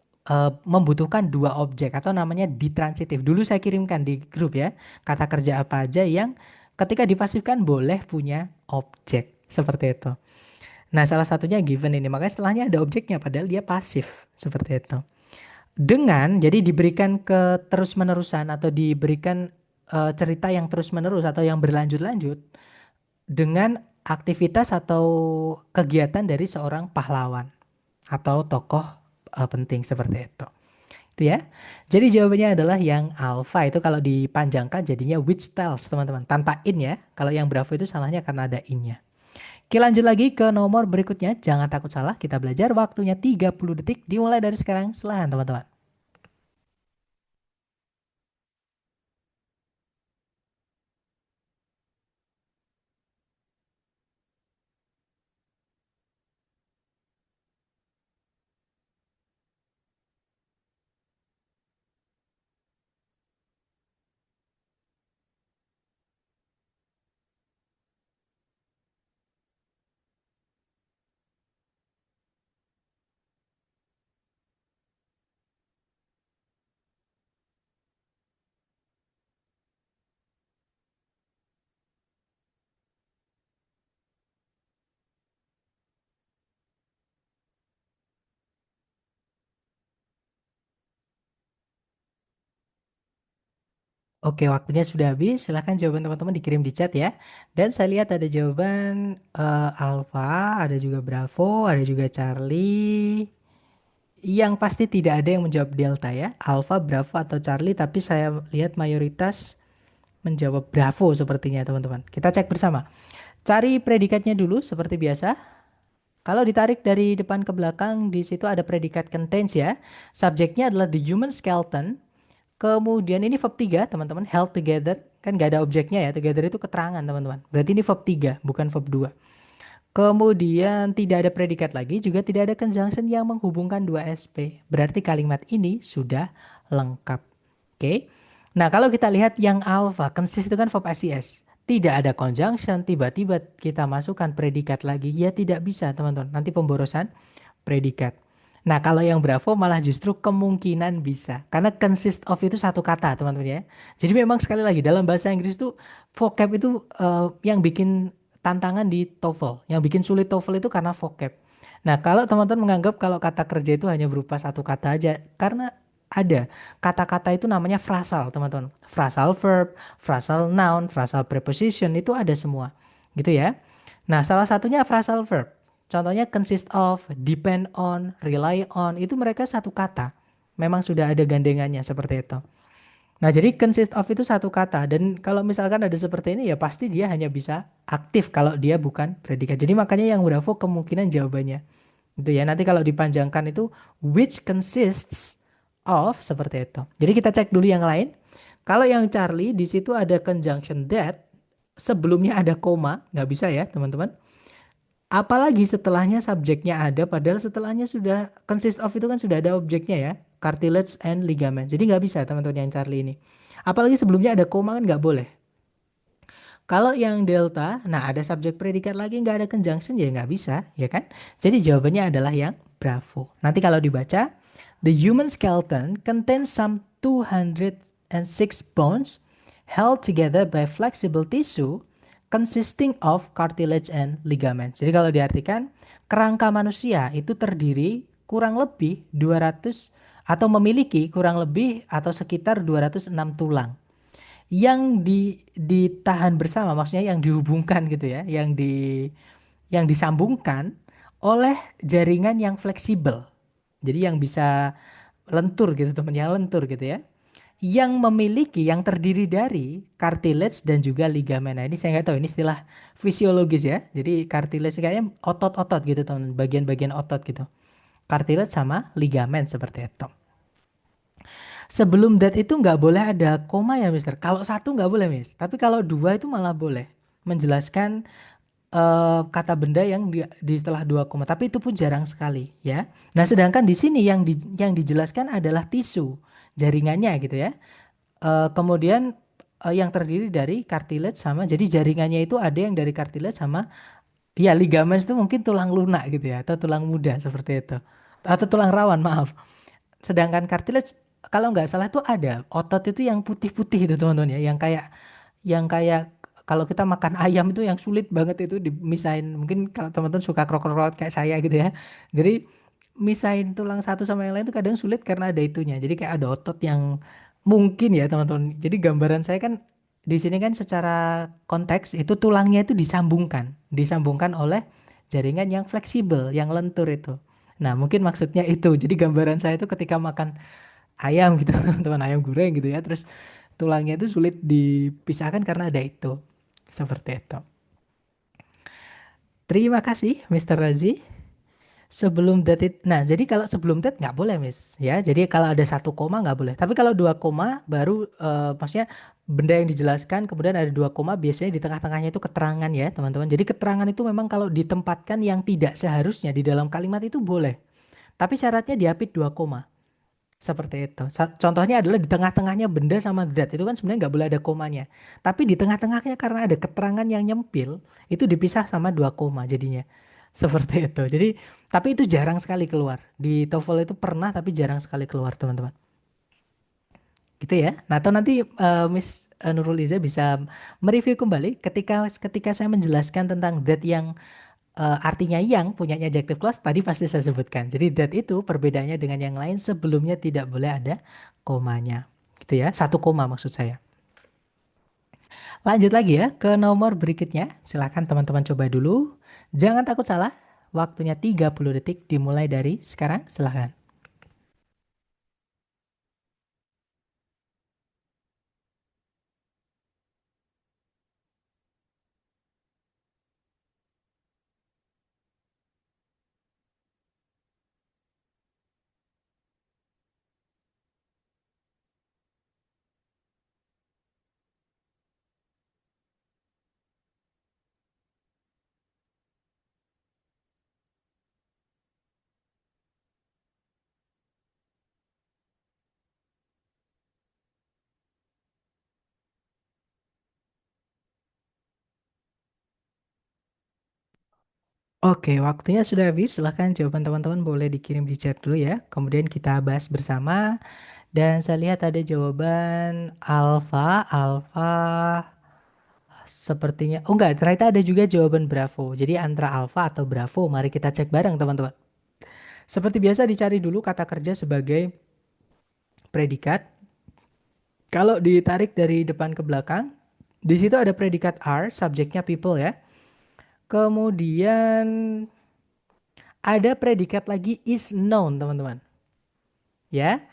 membutuhkan dua objek atau namanya ditransitif. Dulu saya kirimkan di grup ya, kata kerja apa aja yang ketika dipasifkan boleh punya objek. Seperti itu. Nah, salah satunya given ini. Makanya setelahnya ada objeknya padahal dia pasif. Seperti itu. Jadi diberikan ke terus-menerusan atau diberikan cerita yang terus-menerus atau yang berlanjut-lanjut dengan aktivitas atau kegiatan dari seorang pahlawan atau tokoh penting seperti itu. Itu ya. Jadi jawabannya adalah yang alpha itu kalau dipanjangkan jadinya which tells teman-teman tanpa in ya. Kalau yang bravo itu salahnya karena ada in-nya. Oke, lanjut lagi ke nomor berikutnya. Jangan takut salah, kita belajar waktunya 30 detik dimulai dari sekarang. Silahkan teman-teman. Oke, waktunya sudah habis. Silahkan jawaban teman-teman dikirim di chat ya. Dan saya lihat ada jawaban Alpha, ada juga Bravo, ada juga Charlie. Yang pasti tidak ada yang menjawab Delta ya. Alpha, Bravo, atau Charlie. Tapi saya lihat mayoritas menjawab Bravo sepertinya teman-teman. Kita cek bersama. Cari predikatnya dulu seperti biasa. Kalau ditarik dari depan ke belakang, di situ ada predikat contains ya. Subjeknya adalah the human skeleton. Kemudian ini verb 3 teman-teman, held together. Kan gak ada objeknya ya, together itu keterangan teman-teman. Berarti ini verb 3 bukan verb 2. Kemudian tidak ada predikat lagi, juga tidak ada conjunction yang menghubungkan dua SP. Berarti kalimat ini sudah lengkap. Oke. Nah, kalau kita lihat yang alpha, consist itu kan verb SES. Tidak ada conjunction, tiba-tiba kita masukkan predikat lagi. Ya tidak bisa, teman-teman. Nanti pemborosan predikat. Nah, kalau yang Bravo malah justru kemungkinan bisa. Karena consist of itu satu kata, teman-teman ya. Jadi memang sekali lagi dalam bahasa Inggris itu vocab itu yang bikin tantangan di TOEFL. Yang bikin sulit TOEFL itu karena vocab. Nah, kalau teman-teman menganggap kalau kata kerja itu hanya berupa satu kata aja, karena ada kata-kata itu namanya frasal, teman-teman. Frasal verb, frasal noun, frasal preposition itu ada semua. Gitu ya. Nah, salah satunya frasal verb. Contohnya consist of, depend on, rely on, itu mereka satu kata. Memang sudah ada gandengannya seperti itu. Nah, jadi consist of itu satu kata dan kalau misalkan ada seperti ini ya pasti dia hanya bisa aktif kalau dia bukan predikat. Jadi makanya yang Bravo kemungkinan jawabannya. Itu ya. Nanti kalau dipanjangkan itu which consists of seperti itu. Jadi kita cek dulu yang lain. Kalau yang Charlie di situ ada conjunction that sebelumnya ada koma, nggak bisa ya, teman-teman. Apalagi setelahnya subjeknya ada, padahal setelahnya sudah consist of itu kan sudah ada objeknya ya, cartilage and ligament. Jadi nggak bisa teman-teman yang Charlie ini. Apalagi sebelumnya ada koma kan nggak boleh. Kalau yang delta, nah ada subjek predikat lagi nggak ada conjunction ya nggak bisa, ya kan? Jadi jawabannya adalah yang Bravo. Nanti kalau dibaca, the human skeleton contains some 206 bones held together by flexible tissue consisting of cartilage and ligament. Jadi kalau diartikan, kerangka manusia itu terdiri kurang lebih 200 atau memiliki kurang lebih atau sekitar 206 tulang yang ditahan bersama, maksudnya yang dihubungkan gitu ya, yang disambungkan oleh jaringan yang fleksibel. Jadi yang bisa lentur gitu teman, yang lentur gitu ya. yang terdiri dari cartilage dan juga ligamen. Nah, ini saya nggak tahu, ini istilah fisiologis ya. Jadi cartilage kayaknya otot-otot gitu teman, bagian-bagian otot gitu. Cartilage sama ligamen seperti itu. Sebelum that itu nggak boleh ada koma ya, Mister. Kalau satu nggak boleh, Miss. Tapi kalau dua itu malah boleh. Menjelaskan kata benda yang di setelah dua koma. Tapi itu pun jarang sekali ya. Nah, sedangkan di sini yang dijelaskan adalah tisu jaringannya gitu ya. Kemudian yang terdiri dari cartilage sama, jadi jaringannya itu ada yang dari cartilage sama, ya ligaments itu mungkin tulang lunak gitu ya, atau tulang muda seperti itu. Atau tulang rawan, maaf. Sedangkan cartilage kalau nggak salah tuh ada otot itu yang putih-putih itu teman-teman ya, yang kayak kalau kita makan ayam itu yang sulit banget itu dimisahin. Mungkin kalau teman-teman suka krok-krok kayak saya gitu ya. Jadi misahin tulang satu sama yang lain itu kadang sulit karena ada itunya. Jadi kayak ada otot yang mungkin ya teman-teman. Jadi gambaran saya kan di sini kan secara konteks itu tulangnya itu disambungkan oleh jaringan yang fleksibel, yang lentur itu. Nah, mungkin maksudnya itu. Jadi gambaran saya itu ketika makan ayam gitu, teman ayam goreng gitu ya. Terus tulangnya itu sulit dipisahkan karena ada itu. Seperti itu. Terima kasih, Mr. Razi. Sebelum that nah jadi kalau sebelum that nggak boleh, Miss. Ya, jadi kalau ada satu koma nggak boleh. Tapi kalau dua koma baru maksudnya benda yang dijelaskan, kemudian ada dua koma, biasanya di tengah-tengahnya itu keterangan ya, teman-teman. Jadi keterangan itu memang kalau ditempatkan yang tidak seharusnya di dalam kalimat itu boleh. Tapi syaratnya diapit dua koma. Seperti itu. Contohnya adalah di tengah-tengahnya benda sama that. Itu kan sebenarnya nggak boleh ada komanya. Tapi di tengah-tengahnya karena ada keterangan yang nyempil, itu dipisah sama dua koma jadinya. Seperti itu. Jadi, tapi itu jarang sekali keluar. Di TOEFL itu pernah tapi jarang sekali keluar, teman-teman. Gitu ya. Nah, atau nanti Miss Nurul Iza bisa mereview kembali ketika ketika saya menjelaskan tentang that yang artinya yang punyanya adjective clause tadi pasti saya sebutkan. Jadi that itu perbedaannya dengan yang lain, sebelumnya tidak boleh ada komanya. Gitu ya, satu koma maksud saya. Lanjut lagi ya ke nomor berikutnya. Silahkan teman-teman coba dulu. Jangan takut salah. Waktunya 30 detik dimulai dari sekarang. Silahkan. Oke, waktunya sudah habis. Silahkan jawaban teman-teman boleh dikirim di chat dulu ya. Kemudian kita bahas bersama. Dan saya lihat ada jawaban alfa, alfa. Sepertinya, oh enggak, ternyata ada juga jawaban Bravo. Jadi antara Alpha atau Bravo, mari kita cek bareng teman-teman. Seperti biasa dicari dulu kata kerja sebagai predikat. Kalau ditarik dari depan ke belakang, di situ ada predikat are, subjeknya people ya. Kemudian ada predikat lagi is known teman-teman. Ya.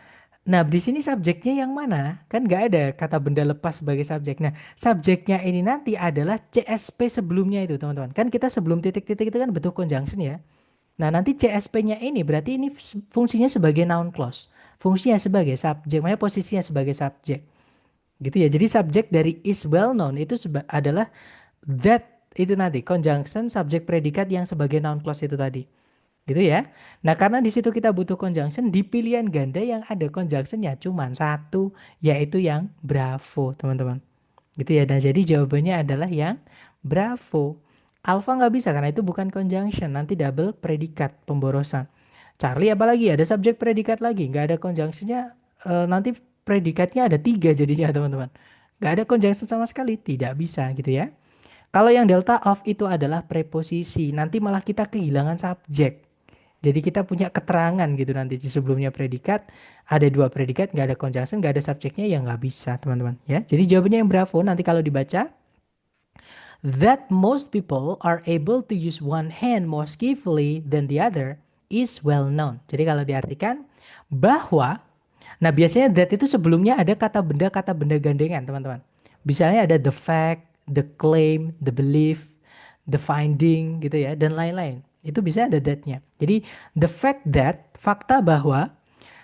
Nah, di sini subjeknya yang mana? Kan nggak ada kata benda lepas sebagai subjek. Nah, subjeknya ini nanti adalah CSP sebelumnya itu, teman-teman. Kan kita sebelum titik-titik itu kan bentuk conjunction ya. Nah, nanti CSP-nya ini berarti ini fungsinya sebagai noun clause. Fungsinya sebagai subjek, makanya posisinya sebagai subjek. Gitu ya. Jadi subjek dari is well known itu adalah that, itu nanti conjunction subjek predikat yang sebagai noun clause itu tadi. Gitu ya. Nah, karena di situ kita butuh conjunction, di pilihan ganda yang ada conjunctionnya cuma satu, yaitu yang bravo, teman-teman. Gitu ya. Nah, jadi jawabannya adalah yang bravo. Alpha nggak bisa karena itu bukan conjunction, nanti double predikat pemborosan. Charlie apalagi ada subjek predikat lagi, nggak ada conjunctionnya, nanti predikatnya ada tiga jadinya teman-teman. Nggak ada conjunction sama sekali, tidak bisa gitu ya. Kalau yang delta of itu adalah preposisi, nanti malah kita kehilangan subjek. Jadi kita punya keterangan gitu nanti di sebelumnya predikat, ada dua predikat, nggak ada conjunction, nggak ada subjeknya, ya nggak bisa teman-teman ya. Jadi jawabannya yang bravo nanti kalau dibaca, that most people are able to use one hand more skillfully than the other is well known. Jadi kalau diartikan bahwa Nah, biasanya that itu sebelumnya ada kata benda gandengan, teman-teman. Misalnya ada the fact, the claim, the belief, the finding gitu ya, dan lain-lain. Itu bisa ada that-nya. Jadi, the fact that, fakta bahwa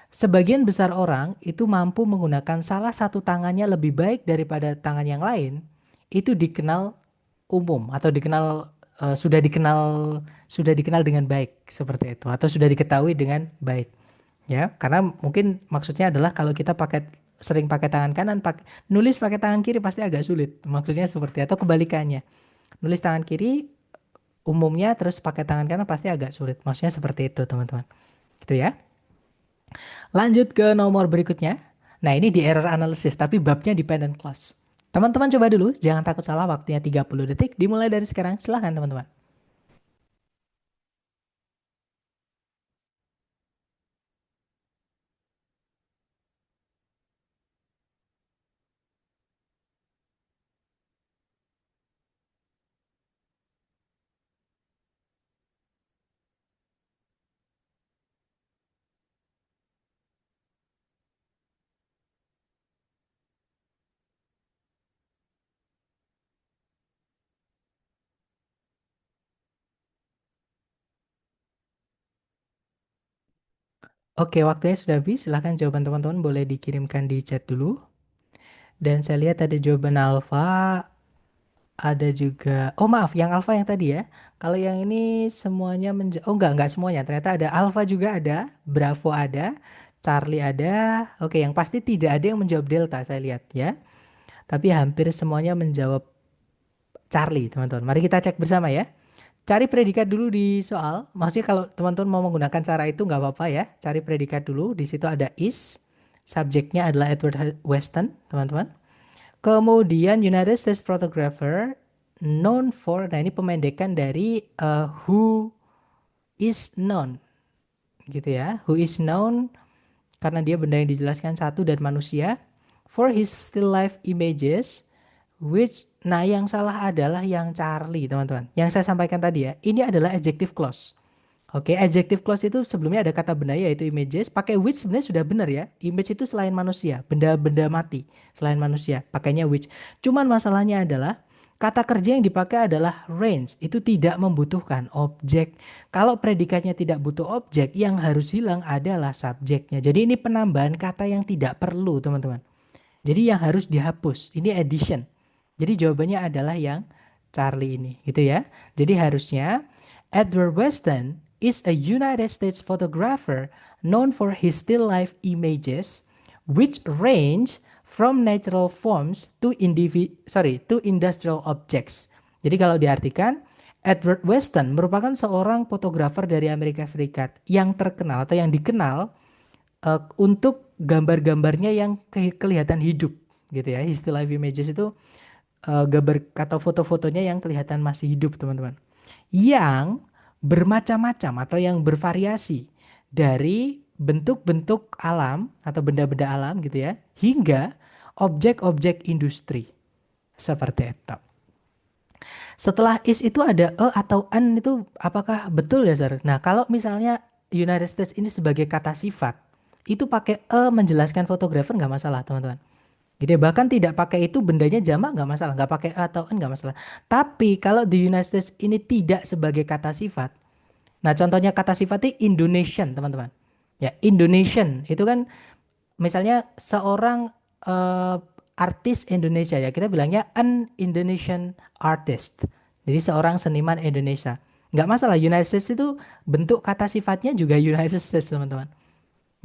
sebagian besar orang itu mampu menggunakan salah satu tangannya lebih baik daripada tangan yang lain, itu dikenal umum atau sudah dikenal dengan baik seperti itu atau sudah diketahui dengan baik. Ya, karena mungkin maksudnya adalah kalau kita sering pakai tangan kanan, nulis pakai tangan kiri pasti agak sulit. Maksudnya seperti atau kebalikannya. Nulis tangan kiri umumnya terus pakai tangan kanan pasti agak sulit. Maksudnya seperti itu, teman-teman. Gitu ya. Lanjut ke nomor berikutnya. Nah, ini di error analysis tapi babnya dependent clause. Teman-teman coba dulu, jangan takut salah, waktunya 30 detik. Dimulai dari sekarang. Silahkan, teman-teman. Oke, waktunya sudah habis. Silahkan jawaban teman-teman boleh dikirimkan di chat dulu. Dan saya lihat ada jawaban alfa. Ada juga, oh maaf, yang alfa yang tadi ya. Kalau yang ini semuanya oh enggak semuanya. Ternyata ada alfa juga ada, bravo ada, Charlie ada. Oke, yang pasti tidak ada yang menjawab delta saya lihat ya. Tapi hampir semuanya menjawab Charlie, teman-teman. Mari kita cek bersama ya. Cari predikat dulu di soal. Maksudnya kalau teman-teman mau menggunakan cara itu nggak apa-apa ya. Cari predikat dulu. Di situ ada is. Subjeknya adalah Edward Weston, teman-teman. Kemudian United States photographer known for, nah ini pemendekan dari who is known gitu ya. Who is known karena dia benda yang dijelaskan satu dan manusia. For his still life images, which, nah yang salah adalah yang Charlie teman-teman. Yang saya sampaikan tadi ya, ini adalah adjective clause. Oke, adjective clause itu sebelumnya ada kata benda yaitu images. Pakai which sebenarnya sudah benar ya. Image itu selain manusia, benda-benda mati selain manusia. Pakainya which. Cuman masalahnya adalah kata kerja yang dipakai adalah range. Itu tidak membutuhkan objek. Kalau predikatnya tidak butuh objek, yang harus hilang adalah subjeknya. Jadi ini penambahan kata yang tidak perlu, teman-teman. Jadi yang harus dihapus. Ini addition. Jadi jawabannya adalah yang Charlie ini, gitu ya. Jadi harusnya Edward Weston is a United States photographer known for his still life images which range from natural forms to industrial objects. Jadi kalau diartikan, Edward Weston merupakan seorang fotografer dari Amerika Serikat yang terkenal atau yang dikenal untuk gambar-gambarnya yang kelihatan hidup gitu ya. His still life images itu gambar atau foto-fotonya yang kelihatan masih hidup, teman-teman. Yang bermacam-macam atau yang bervariasi dari bentuk-bentuk alam atau benda-benda alam gitu ya, hingga objek-objek industri seperti itu. Setelah is itu ada atau an itu apakah betul ya, Sir? Nah, kalau misalnya United States ini sebagai kata sifat, itu pakai menjelaskan fotografer nggak masalah, teman-teman. Gitu ya. Bahkan tidak pakai itu bendanya jamak nggak masalah, nggak pakai atau an nggak masalah. Tapi kalau di United States ini tidak sebagai kata sifat, nah contohnya kata sifatnya Indonesian, teman-teman. Ya, Indonesian itu kan misalnya seorang eh, artis Indonesia ya, kita bilangnya an Indonesian artist. Jadi seorang seniman Indonesia. Nggak masalah, United States itu bentuk kata sifatnya juga United States, teman-teman.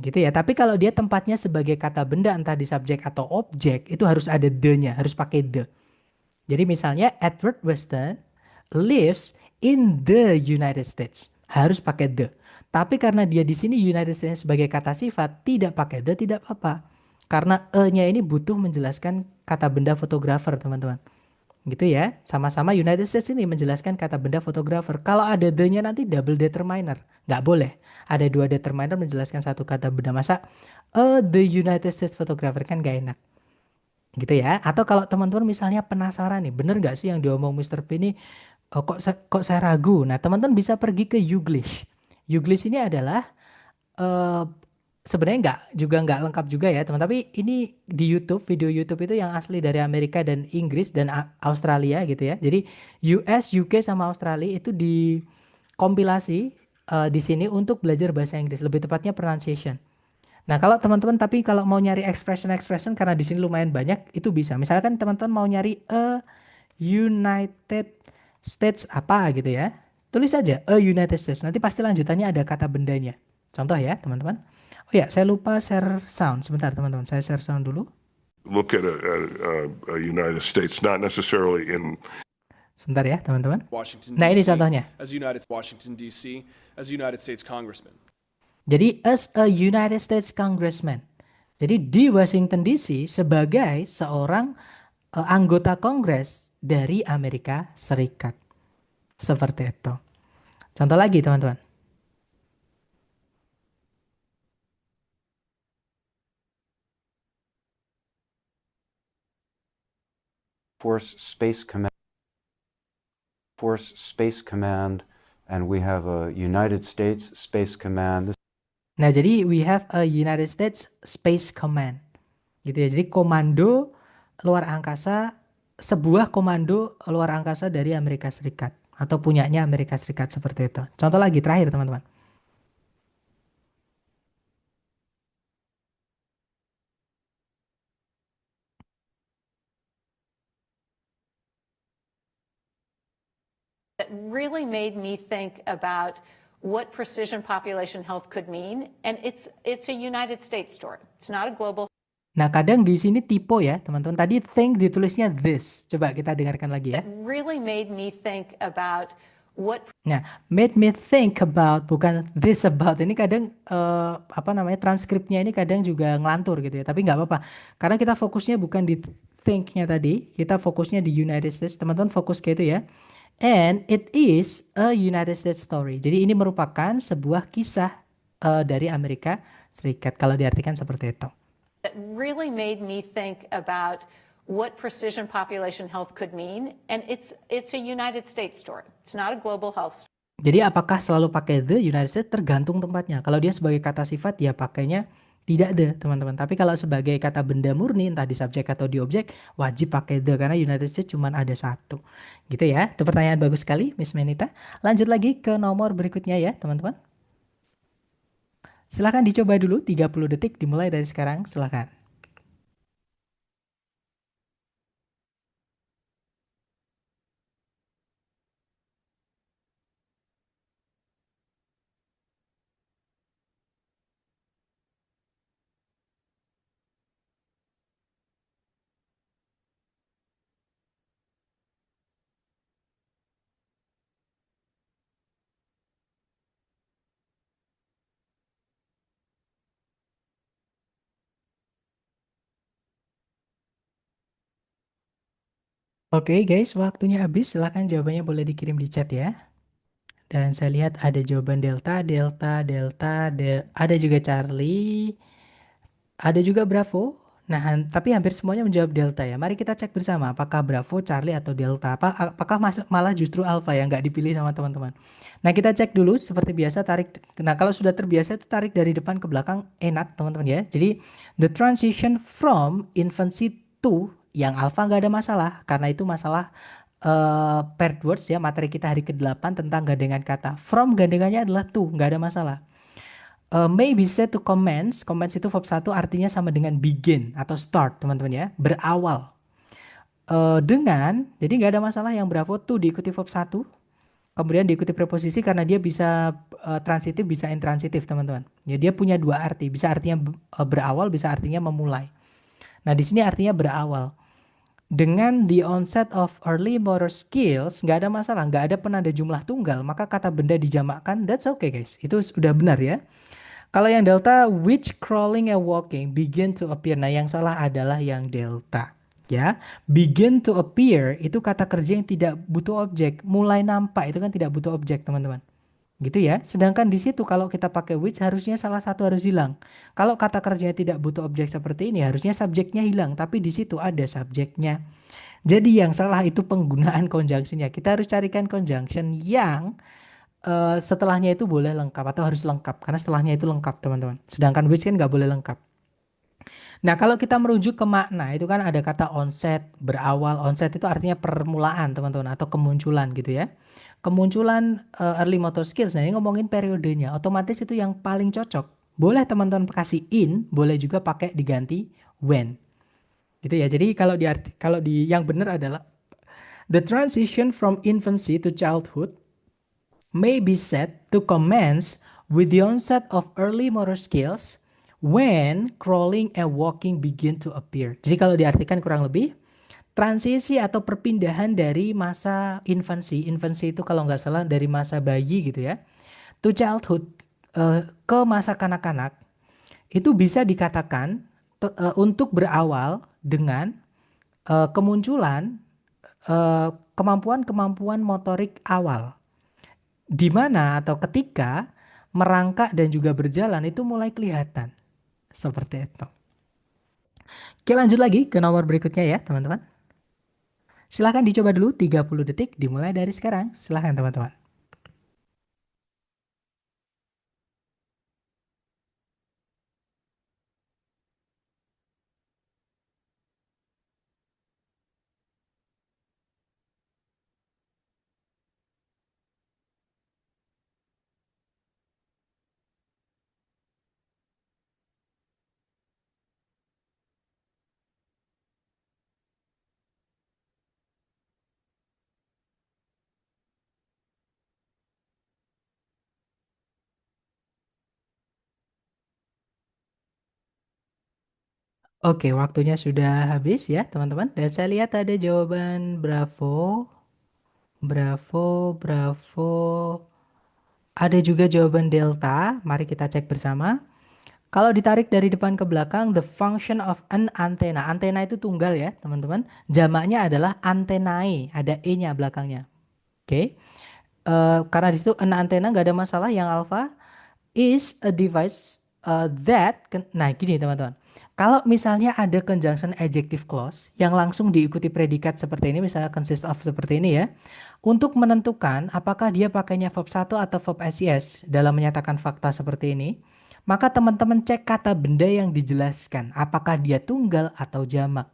Gitu ya. Tapi kalau dia tempatnya sebagai kata benda entah di subjek atau objek, itu harus ada the-nya, harus pakai the. Jadi misalnya Edward Weston lives in the United States. Harus pakai the. Tapi karena dia di sini United States sebagai kata sifat, tidak pakai the tidak apa-apa. Karena e-nya ini butuh menjelaskan kata benda fotografer, teman-teman. Gitu ya. Sama-sama United States ini menjelaskan kata benda fotografer. Kalau ada the-nya nanti double determiner. Nggak boleh. Ada dua determiner menjelaskan satu kata benda. Masa the United States photographer kan gak enak. Gitu ya. Atau kalau teman-teman misalnya penasaran nih, bener nggak sih yang diomong Mister P ini, kok saya ragu. Nah, teman-teman bisa pergi ke Youglish. Youglish ini adalah eh, sebenarnya nggak lengkap juga ya teman. Tapi ini di YouTube, video YouTube itu yang asli dari Amerika dan Inggris dan Australia gitu ya. Jadi US, UK sama Australia itu dikompilasi di sini untuk belajar bahasa Inggris. Lebih tepatnya pronunciation. Nah, kalau teman-teman tapi kalau mau nyari expression karena di sini lumayan banyak, itu bisa. Misalkan teman-teman mau nyari United States apa gitu ya. Tulis aja United States. Nanti pasti lanjutannya ada kata bendanya. Contoh ya, teman-teman. Oh ya, saya lupa share sound. Sebentar, teman-teman. Saya share sound dulu. Look at a United States, not necessarily in Sebentar ya, teman-teman. Washington Nah, ini D.C. contohnya. Washington D.C. as a United States Congressman. Jadi as a United States Congressman. Jadi di Washington DC sebagai seorang anggota Kongres dari Amerika Serikat. Seperti itu. Contoh lagi, teman-teman. Force Space Command, and we have a United States Space Command. Nah, jadi we have a United States Space Command. Gitu ya. Jadi komando luar angkasa, sebuah komando luar angkasa dari Amerika Serikat atau punyanya Amerika Serikat seperti itu. Contoh lagi terakhir, teman-teman. That really made me think about what precision population health could mean, and it's a United States story. It's not a global. Nah, kadang di sini typo ya, teman-teman. Tadi think ditulisnya this. Coba kita dengarkan lagi ya. That really made me think about what. Nah, made me think about bukan this about. Ini kadang apa namanya transkripnya ini kadang juga ngelantur gitu ya. Tapi nggak apa-apa. Karena kita fokusnya bukan di think-nya tadi, kita fokusnya di United States. Teman-teman fokus ke itu ya. And it is a United States story. Jadi ini merupakan sebuah kisah dari Amerika Serikat kalau diartikan seperti itu. That really made me think about what precision population health could mean, and it's a United States story. It's not a global health story. Jadi apakah selalu pakai the United States tergantung tempatnya. Kalau dia sebagai kata sifat dia pakainya tidak the, teman-teman. Tapi kalau sebagai kata benda murni entah di subjek atau di objek wajib pakai the karena United States cuma ada satu. Gitu ya. Itu pertanyaan bagus sekali Miss Menita. Lanjut lagi ke nomor berikutnya ya, teman-teman. Silahkan dicoba dulu 30 detik dimulai dari sekarang. Silahkan. Oke guys, waktunya habis. Silahkan jawabannya boleh dikirim di chat ya. Dan saya lihat ada jawaban Delta, Delta, Delta, ada juga Charlie, ada juga Bravo. Nah, tapi hampir semuanya menjawab Delta ya. Mari kita cek bersama apakah Bravo, Charlie, atau Delta. Apakah malah justru Alpha yang nggak dipilih sama teman-teman. Nah, kita cek dulu seperti biasa tarik. Nah, kalau sudah terbiasa itu tarik dari depan ke belakang enak teman-teman ya. Jadi, the transition from infancy to yang Alpha nggak ada masalah. Karena itu masalah paired words ya. Materi kita hari ke-8 tentang gandengan kata. From gandengannya adalah to, nggak ada masalah. May be said to commence. Commence itu verb 1 artinya sama dengan begin atau start teman-teman ya. Berawal. Jadi nggak ada masalah yang bravo to diikuti verb 1. Kemudian diikuti preposisi karena dia bisa transitif bisa intransitif teman-teman. Ya dia punya dua arti. Bisa artinya berawal, bisa artinya memulai. Nah di sini artinya berawal. Dengan the onset of early motor skills, nggak ada masalah, nggak ada penanda jumlah tunggal, maka kata benda dijamakkan, that's okay guys. Itu sudah benar ya. Kalau yang delta, which crawling and walking begin to appear. Nah, yang salah adalah yang delta. Ya, begin to appear itu kata kerja yang tidak butuh objek. Mulai nampak itu kan tidak butuh objek, teman-teman. Gitu ya. Sedangkan di situ kalau kita pakai which harusnya salah satu harus hilang. Kalau kata kerjanya tidak butuh objek seperti ini, harusnya subjeknya hilang. Tapi di situ ada subjeknya. Jadi yang salah itu penggunaan conjunctionnya. Kita harus carikan conjunction yang setelahnya itu boleh lengkap atau harus lengkap karena setelahnya itu lengkap teman-teman. Sedangkan which kan nggak boleh lengkap. Nah kalau kita merujuk ke makna itu kan ada kata onset, berawal. Onset itu artinya permulaan teman-teman atau kemunculan gitu ya. Kemunculan early motor skills. Nah ini ngomongin periodenya. Otomatis itu yang paling cocok. Boleh teman-teman kasih in, boleh juga pakai diganti when. Gitu ya. Jadi kalau di yang benar adalah the transition from infancy to childhood may be said to commence with the onset of early motor skills when crawling and walking begin to appear. Jadi kalau diartikan kurang lebih, transisi atau perpindahan dari masa infancy itu kalau nggak salah dari masa bayi gitu ya, to childhood, ke masa kanak-kanak, itu bisa dikatakan untuk berawal dengan kemunculan kemampuan-kemampuan motorik awal. Di mana atau ketika merangkak dan juga berjalan itu mulai kelihatan. Seperti itu. Oke lanjut lagi ke nomor berikutnya ya teman-teman. Silahkan dicoba dulu 30 detik dimulai dari sekarang. Silahkan teman-teman. Oke, waktunya sudah habis ya teman-teman. Dan saya lihat ada jawaban bravo, bravo, bravo. Ada juga jawaban delta. Mari kita cek bersama. Kalau ditarik dari depan ke belakang, the function of an antenna. Antena itu tunggal ya teman-teman. Jamaknya adalah antennae. Ada e-nya belakangnya. Oke. Karena di situ an antenna nggak ada masalah. Yang alpha is a device nah gini teman-teman. Kalau misalnya ada conjunction adjective clause yang langsung diikuti predikat seperti ini, misalnya consist of seperti ini ya, untuk menentukan apakah dia pakainya verb 1 atau verb SES dalam menyatakan fakta seperti ini, maka teman-teman cek kata benda yang dijelaskan, apakah dia tunggal atau jamak.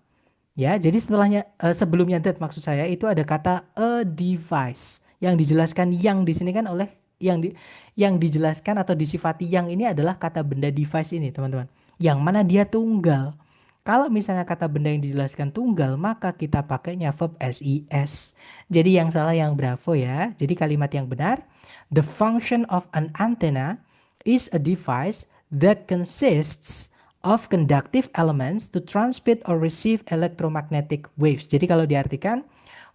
Ya, jadi sebelumnya that maksud saya itu ada kata a device yang dijelaskan yang di sini kan oleh yang dijelaskan atau disifati yang ini adalah kata benda device ini, teman-teman. Yang mana dia tunggal. Kalau misalnya kata benda yang dijelaskan tunggal, maka kita pakainya verb SES. Jadi yang salah yang bravo ya. Jadi kalimat yang benar, the function of an antenna is a device that consists of conductive elements to transmit or receive electromagnetic waves. Jadi kalau diartikan,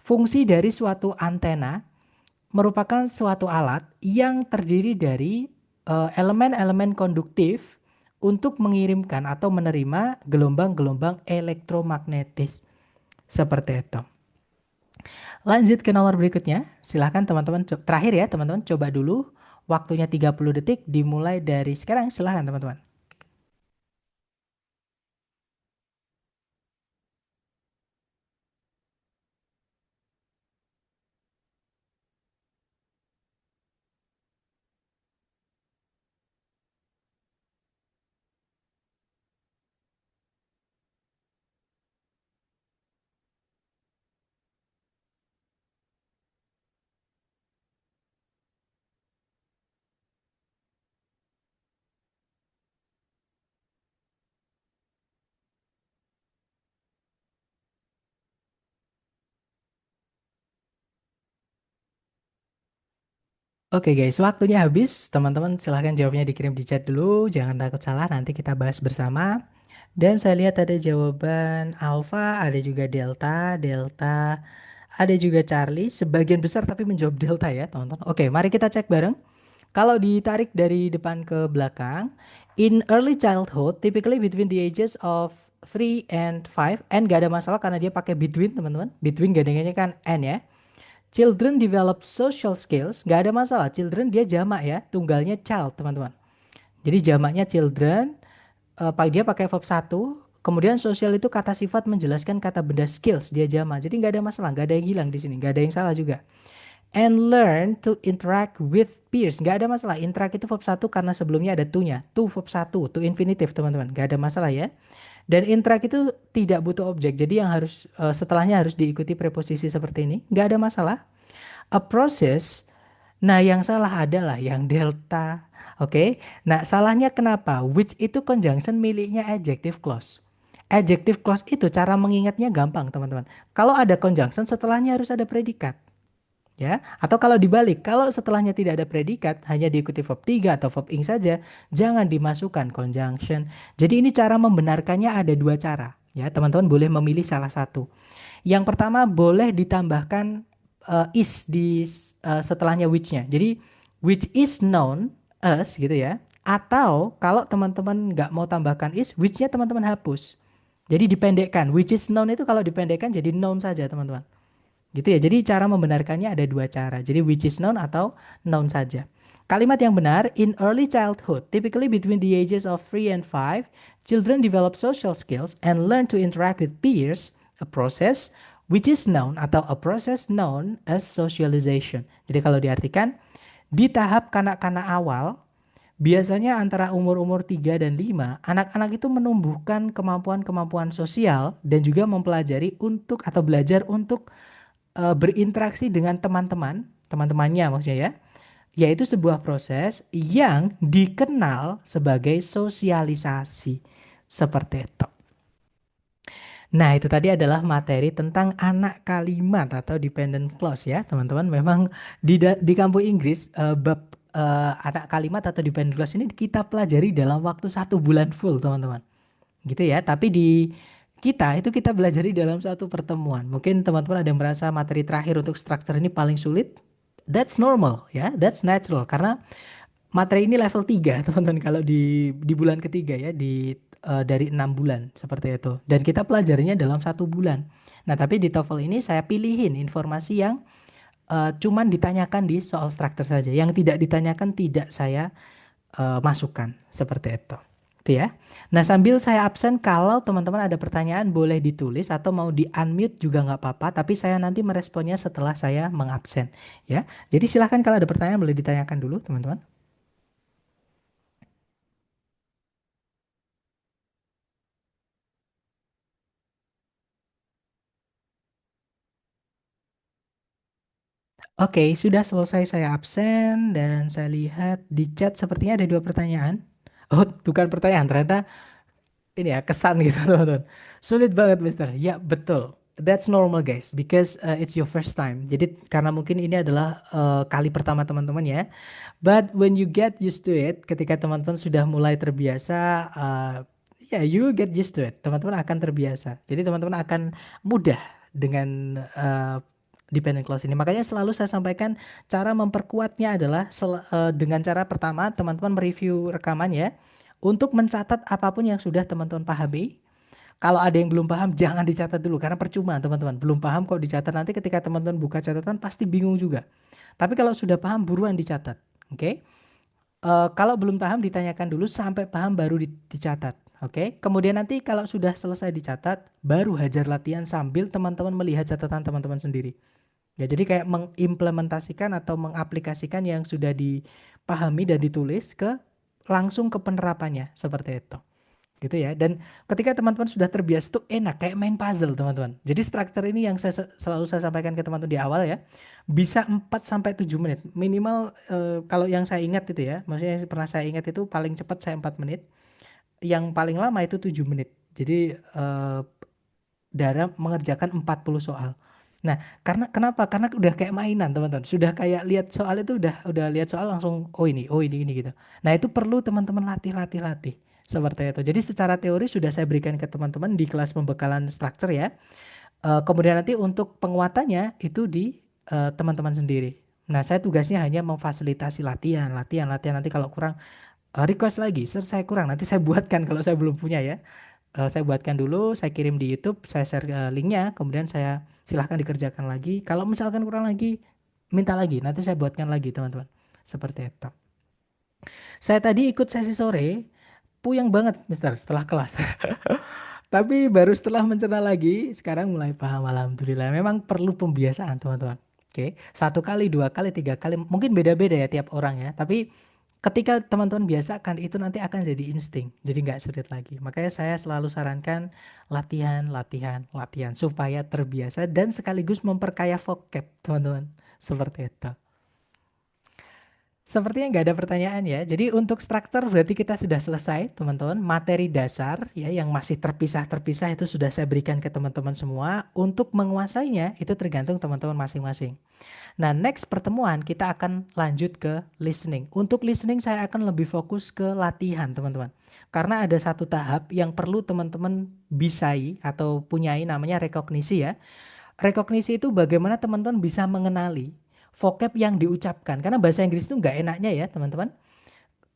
fungsi dari suatu antena merupakan suatu alat yang terdiri dari elemen-elemen konduktif untuk mengirimkan atau menerima gelombang-gelombang elektromagnetis. Seperti itu. Lanjut ke nomor berikutnya. Silahkan teman-teman, terakhir ya teman-teman, coba dulu. Waktunya 30 detik dimulai dari sekarang. Silahkan teman-teman. Oke guys, waktunya habis. Teman-teman silahkan jawabnya dikirim di chat dulu. Jangan takut salah, nanti kita bahas bersama. Dan saya lihat ada jawaban alpha, ada juga delta, delta, ada juga Charlie. Sebagian besar tapi menjawab delta ya teman-teman. Oke, mari kita cek bareng. Kalau ditarik dari depan ke belakang, in early childhood, typically between the ages of 3 and 5, and gak ada masalah karena dia pakai between teman-teman. Between gandengannya kan and ya. Children develop social skills, nggak ada masalah. Children dia jamak ya, tunggalnya child teman-teman. Jadi jamaknya children, dia pakai verb 1, kemudian social itu kata sifat menjelaskan kata benda skills, dia jamak. Jadi nggak ada masalah, nggak ada yang hilang di sini, nggak ada yang salah juga. and learn to interact with peers. Nggak ada masalah. Interact itu verb 1 karena sebelumnya ada to-nya. To verb 1, to infinitive teman-teman. Nggak ada masalah ya. Dan interact itu tidak butuh objek. Jadi yang harus setelahnya harus diikuti preposisi seperti ini. Nggak ada masalah. A process. Nah, yang salah adalah yang delta. Oke. Nah, salahnya kenapa? Which itu conjunction miliknya adjective clause. Adjective clause itu cara mengingatnya gampang, teman-teman. Kalau ada conjunction, setelahnya harus ada predikat. Ya, atau kalau dibalik, kalau setelahnya tidak ada predikat, hanya diikuti verb 3 atau verb ing saja, jangan dimasukkan conjunction. Jadi ini cara membenarkannya ada dua cara. Ya, teman-teman boleh memilih salah satu. Yang pertama boleh ditambahkan is di setelahnya which-nya. Jadi which is known as gitu ya. Atau kalau teman-teman nggak mau tambahkan is, which-nya teman-teman hapus. Jadi dipendekkan. Which is known itu kalau dipendekkan jadi known saja, teman-teman. Gitu ya. Jadi cara membenarkannya ada dua cara. Jadi which is known atau known saja. Kalimat yang benar, in early childhood, typically between the ages of 3 and 5, children develop social skills and learn to interact with peers, a process which is known atau a process known as socialization. Jadi kalau diartikan, di tahap kanak-kanak awal, biasanya antara umur-umur 3 dan 5, anak-anak itu menumbuhkan kemampuan-kemampuan sosial dan juga mempelajari untuk atau belajar untuk berinteraksi dengan teman-temannya maksudnya ya, yaitu sebuah proses yang dikenal sebagai sosialisasi seperti itu. Nah, itu tadi adalah materi tentang anak kalimat atau dependent clause ya, teman-teman. Memang di kampus Inggris bab anak kalimat atau dependent clause ini kita pelajari dalam waktu 1 bulan full, teman-teman. Gitu ya, tapi di kita itu kita belajar dalam satu pertemuan. Mungkin teman-teman ada yang merasa materi terakhir untuk structure ini paling sulit. That's normal ya, that's natural. Karena materi ini level 3 teman-teman kalau di bulan ketiga ya, dari 6 bulan seperti itu. Dan kita pelajarinya dalam 1 bulan. Nah, tapi di TOEFL ini saya pilihin informasi yang cuman ditanyakan di soal structure saja. Yang tidak ditanyakan tidak saya masukkan seperti itu. Itu ya. Nah, sambil saya absen, kalau teman-teman ada pertanyaan boleh ditulis atau mau di unmute juga nggak apa-apa, tapi saya nanti meresponnya setelah saya mengabsen ya. Jadi silahkan kalau ada pertanyaan boleh ditanyakan dulu, teman-teman. Oke, sudah selesai saya absen dan saya lihat di chat sepertinya ada 2 pertanyaan. Oh, bukan pertanyaan, ternyata ini ya kesan gitu teman-teman. Sulit banget Mister. Ya betul. That's normal guys, because it's your first time. Jadi karena mungkin ini adalah kali pertama teman-teman ya. But when you get used to it, ketika teman-teman sudah mulai terbiasa, ya you will get used to it. Teman-teman akan terbiasa. Jadi teman-teman akan mudah dengan dependent clause ini. Makanya selalu saya sampaikan cara memperkuatnya adalah dengan cara pertama teman-teman mereview rekamannya untuk mencatat apapun yang sudah teman-teman pahami. Kalau ada yang belum paham jangan dicatat dulu karena percuma teman-teman. Belum paham kok dicatat, nanti ketika teman-teman buka catatan pasti bingung juga. Tapi kalau sudah paham buruan dicatat. Oke? Kalau belum paham ditanyakan dulu sampai paham baru dicatat. Oke? Kemudian nanti kalau sudah selesai dicatat baru hajar latihan sambil teman-teman melihat catatan teman-teman sendiri. Ya, jadi kayak mengimplementasikan atau mengaplikasikan yang sudah dipahami dan ditulis langsung ke penerapannya seperti itu. Gitu ya. Dan ketika teman-teman sudah terbiasa tuh enak kayak main puzzle, teman-teman. Jadi structure ini yang selalu saya sampaikan ke teman-teman di awal ya. Bisa 4 sampai 7 menit. Minimal kalau yang saya ingat itu ya. Maksudnya yang pernah saya ingat itu paling cepat saya 4 menit. Yang paling lama itu 7 menit. Jadi Dara mengerjakan 40 soal. Nah, kenapa? Karena udah kayak mainan, teman-teman. Sudah kayak lihat soal itu udah lihat soal langsung oh ini gitu. Nah, itu perlu teman-teman latih. Seperti itu. Jadi secara teori sudah saya berikan ke teman-teman di kelas pembekalan structure ya. Kemudian nanti untuk penguatannya itu di teman-teman sendiri. Nah, saya tugasnya hanya memfasilitasi latihan. Nanti kalau kurang request lagi, saya kurang nanti saya buatkan kalau saya belum punya ya. Saya buatkan dulu, saya kirim di YouTube, saya share linknya, kemudian saya silahkan dikerjakan lagi. Kalau misalkan kurang lagi, minta lagi, nanti saya buatkan lagi teman-teman. Seperti itu. Saya tadi ikut sesi sore, puyeng banget Mister setelah kelas. Tapi baru setelah mencerna lagi, sekarang mulai paham alhamdulillah. Memang perlu pembiasaan teman-teman. Oke, 1 kali, 2 kali, 3 kali, mungkin beda-beda ya tiap orang ya. Tapi ketika teman-teman biasakan itu nanti akan jadi insting, jadi nggak sulit lagi. Makanya saya selalu sarankan latihan, latihan, latihan supaya terbiasa dan sekaligus memperkaya vocab teman-teman. Seperti itu. Sepertinya nggak ada pertanyaan ya. Jadi untuk struktur berarti kita sudah selesai teman-teman. Materi dasar ya yang masih terpisah-terpisah itu sudah saya berikan ke teman-teman semua. Untuk menguasainya itu tergantung teman-teman masing-masing. Nah, next pertemuan kita akan lanjut ke listening. Untuk listening saya akan lebih fokus ke latihan, teman-teman. Karena ada satu tahap yang perlu teman-teman bisai atau punyai namanya rekognisi ya. Rekognisi itu bagaimana teman-teman bisa mengenali vocab yang diucapkan. Karena bahasa Inggris itu nggak enaknya ya, teman-teman.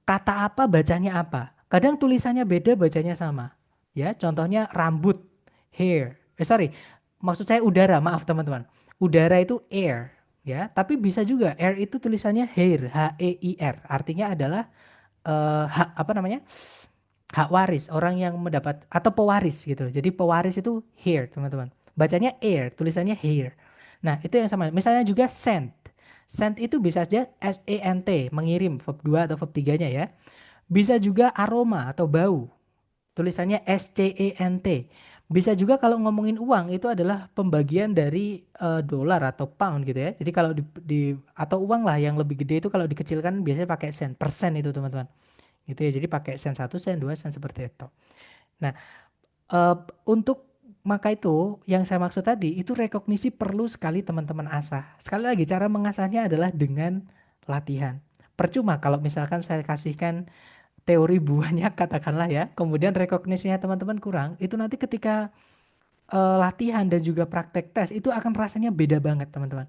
Kata apa bacanya apa. Kadang tulisannya beda, bacanya sama. Ya, contohnya rambut, hair. Maksud saya udara, maaf teman-teman. Udara itu air, ya. Tapi bisa juga air itu tulisannya hair, H-E-I-R. Artinya adalah apa namanya? Hak waris, orang yang mendapat atau pewaris gitu. Jadi pewaris itu hair, teman-teman. Bacanya air, tulisannya hair. Nah, itu yang sama. Misalnya juga send. Send itu bisa saja S-E-N-T, mengirim, verb 2 atau verb 3-nya ya. Bisa juga aroma atau bau. Tulisannya S-C-E-N-T. Bisa juga kalau ngomongin uang itu adalah pembagian dari dolar atau pound gitu ya. Jadi kalau atau uang lah yang lebih gede itu kalau dikecilkan biasanya pakai sen, persen itu teman-teman. Gitu ya. Jadi pakai sen 1, sen 2, sen seperti itu. Nah, untuk maka itu yang saya maksud tadi itu rekognisi perlu sekali teman-teman asah. Sekali lagi cara mengasahnya adalah dengan latihan. Percuma kalau misalkan saya kasihkan teori banyak katakanlah ya, kemudian rekognisinya teman-teman kurang, itu nanti ketika latihan dan juga praktek tes itu akan rasanya beda banget teman-teman.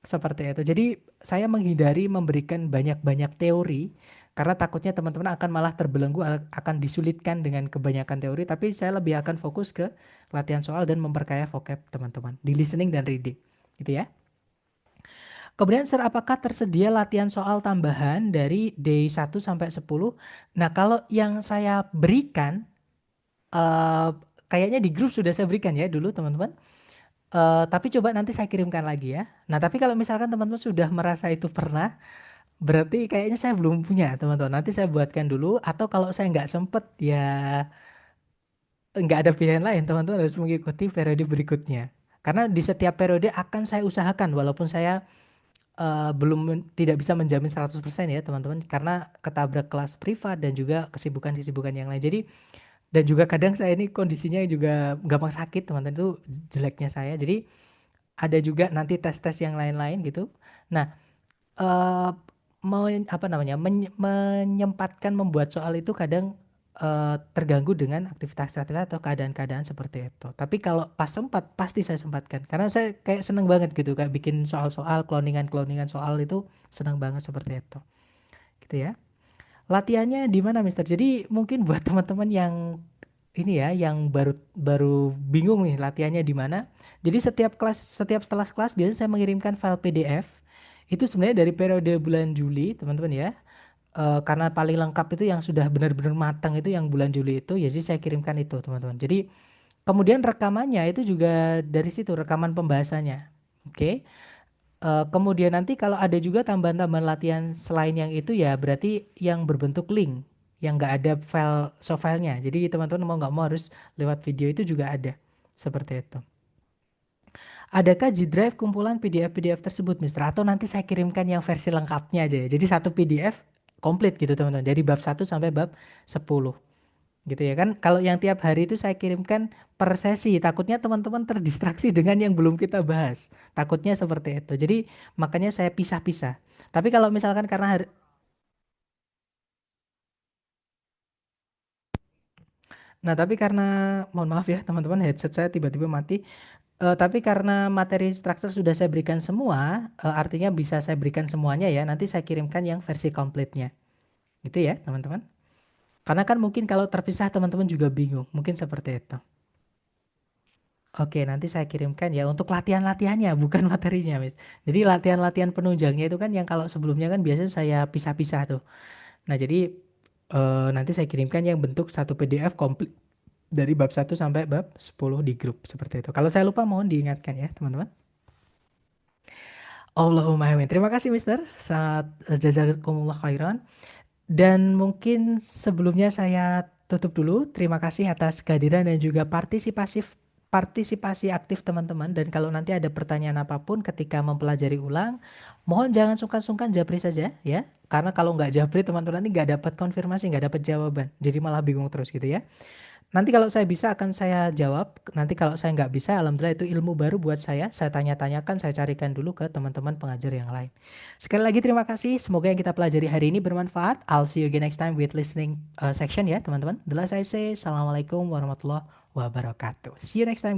Seperti itu. Jadi saya menghindari memberikan banyak-banyak teori karena takutnya teman-teman akan malah terbelenggu, akan disulitkan dengan kebanyakan teori, tapi saya lebih akan fokus ke latihan soal dan memperkaya vocab teman-teman di listening dan reading. Gitu ya. Kemudian Sir, apakah tersedia latihan soal tambahan dari day 1 sampai 10? Nah, kalau yang saya berikan kayaknya di grup sudah saya berikan ya dulu teman-teman. Tapi coba nanti saya kirimkan lagi ya. Nah, tapi kalau misalkan teman-teman sudah merasa itu pernah, berarti kayaknya saya belum punya teman-teman. Nanti saya buatkan dulu atau kalau saya nggak sempet ya nggak ada pilihan lain, teman-teman harus mengikuti periode berikutnya. Karena di setiap periode akan saya usahakan walaupun saya tidak bisa menjamin 100% ya teman-teman karena ketabrak kelas privat dan juga kesibukan-kesibukan yang lain. Jadi dan juga kadang saya ini kondisinya juga gampang sakit teman-teman, itu jeleknya saya. Jadi ada juga nanti tes-tes yang lain-lain gitu. Nah, eh menyempatkan membuat soal itu kadang terganggu dengan aktivitas-aktivitas atau keadaan-keadaan seperti itu. Tapi kalau pas sempat pasti saya sempatkan karena saya kayak seneng banget gitu kayak bikin soal-soal cloningan soal itu seneng banget seperti itu. Gitu ya. Latihannya di mana, Mister? Jadi mungkin buat teman-teman yang ini ya, yang baru baru bingung nih latihannya di mana. Jadi setiap setelah kelas biasanya saya mengirimkan file PDF. Itu sebenarnya dari periode bulan Juli, teman-teman ya. Karena paling lengkap itu yang sudah benar-benar matang itu yang bulan Juli itu, ya jadi saya kirimkan itu, teman-teman. Jadi kemudian rekamannya itu juga dari situ, rekaman pembahasannya. Oke. Kemudian nanti kalau ada juga tambahan-tambahan latihan selain yang itu ya berarti yang berbentuk link yang nggak ada file soft filenya. Jadi teman-teman mau nggak mau harus lewat video itu juga ada seperti itu. Adakah G Drive kumpulan PDF tersebut, Mister? Atau nanti saya kirimkan yang versi lengkapnya aja ya. Jadi satu PDF komplit gitu teman-teman. Dari bab 1 sampai bab 10. Gitu ya kan. Kalau yang tiap hari itu saya kirimkan per sesi. Takutnya teman-teman terdistraksi dengan yang belum kita bahas. Takutnya seperti itu. Jadi makanya saya pisah-pisah. Tapi kalau misalkan karena Nah, tapi karena mohon maaf ya teman-teman, headset saya tiba-tiba mati. Tapi karena materi struktur sudah saya berikan semua, artinya bisa saya berikan semuanya ya. Nanti saya kirimkan yang versi komplitnya. Gitu ya, teman-teman. Karena kan mungkin kalau terpisah teman-teman juga bingung. Mungkin seperti itu. Oke, nanti saya kirimkan ya untuk latihan-latihannya, bukan materinya, Miss. Jadi latihan-latihan penunjangnya itu kan yang kalau sebelumnya kan biasanya saya pisah-pisah tuh. Nah, jadi nanti saya kirimkan yang bentuk satu PDF komplit dari bab 1 sampai bab 10 di grup seperti itu. Kalau saya lupa mohon diingatkan ya, teman-teman. Allahumma amin. Terima kasih Mister. Sangat jazakumullah khairan. Dan mungkin sebelumnya saya tutup dulu. Terima kasih atas kehadiran dan juga partisipasi aktif teman-teman. Dan kalau nanti ada pertanyaan apapun ketika mempelajari ulang, mohon jangan sungkan-sungkan japri saja ya. Karena kalau nggak japri teman-teman nanti nggak dapat konfirmasi, nggak dapat jawaban. Jadi malah bingung terus gitu ya. Nanti kalau saya bisa akan saya jawab. Nanti kalau saya nggak bisa, alhamdulillah itu ilmu baru buat saya. Saya tanya-tanyakan, saya carikan dulu ke teman-teman pengajar yang lain. Sekali lagi terima kasih. Semoga yang kita pelajari hari ini bermanfaat. I'll see you again next time with listening section ya teman-teman. The last I say, Assalamualaikum warahmatullahi wabarakatuh. See you next time.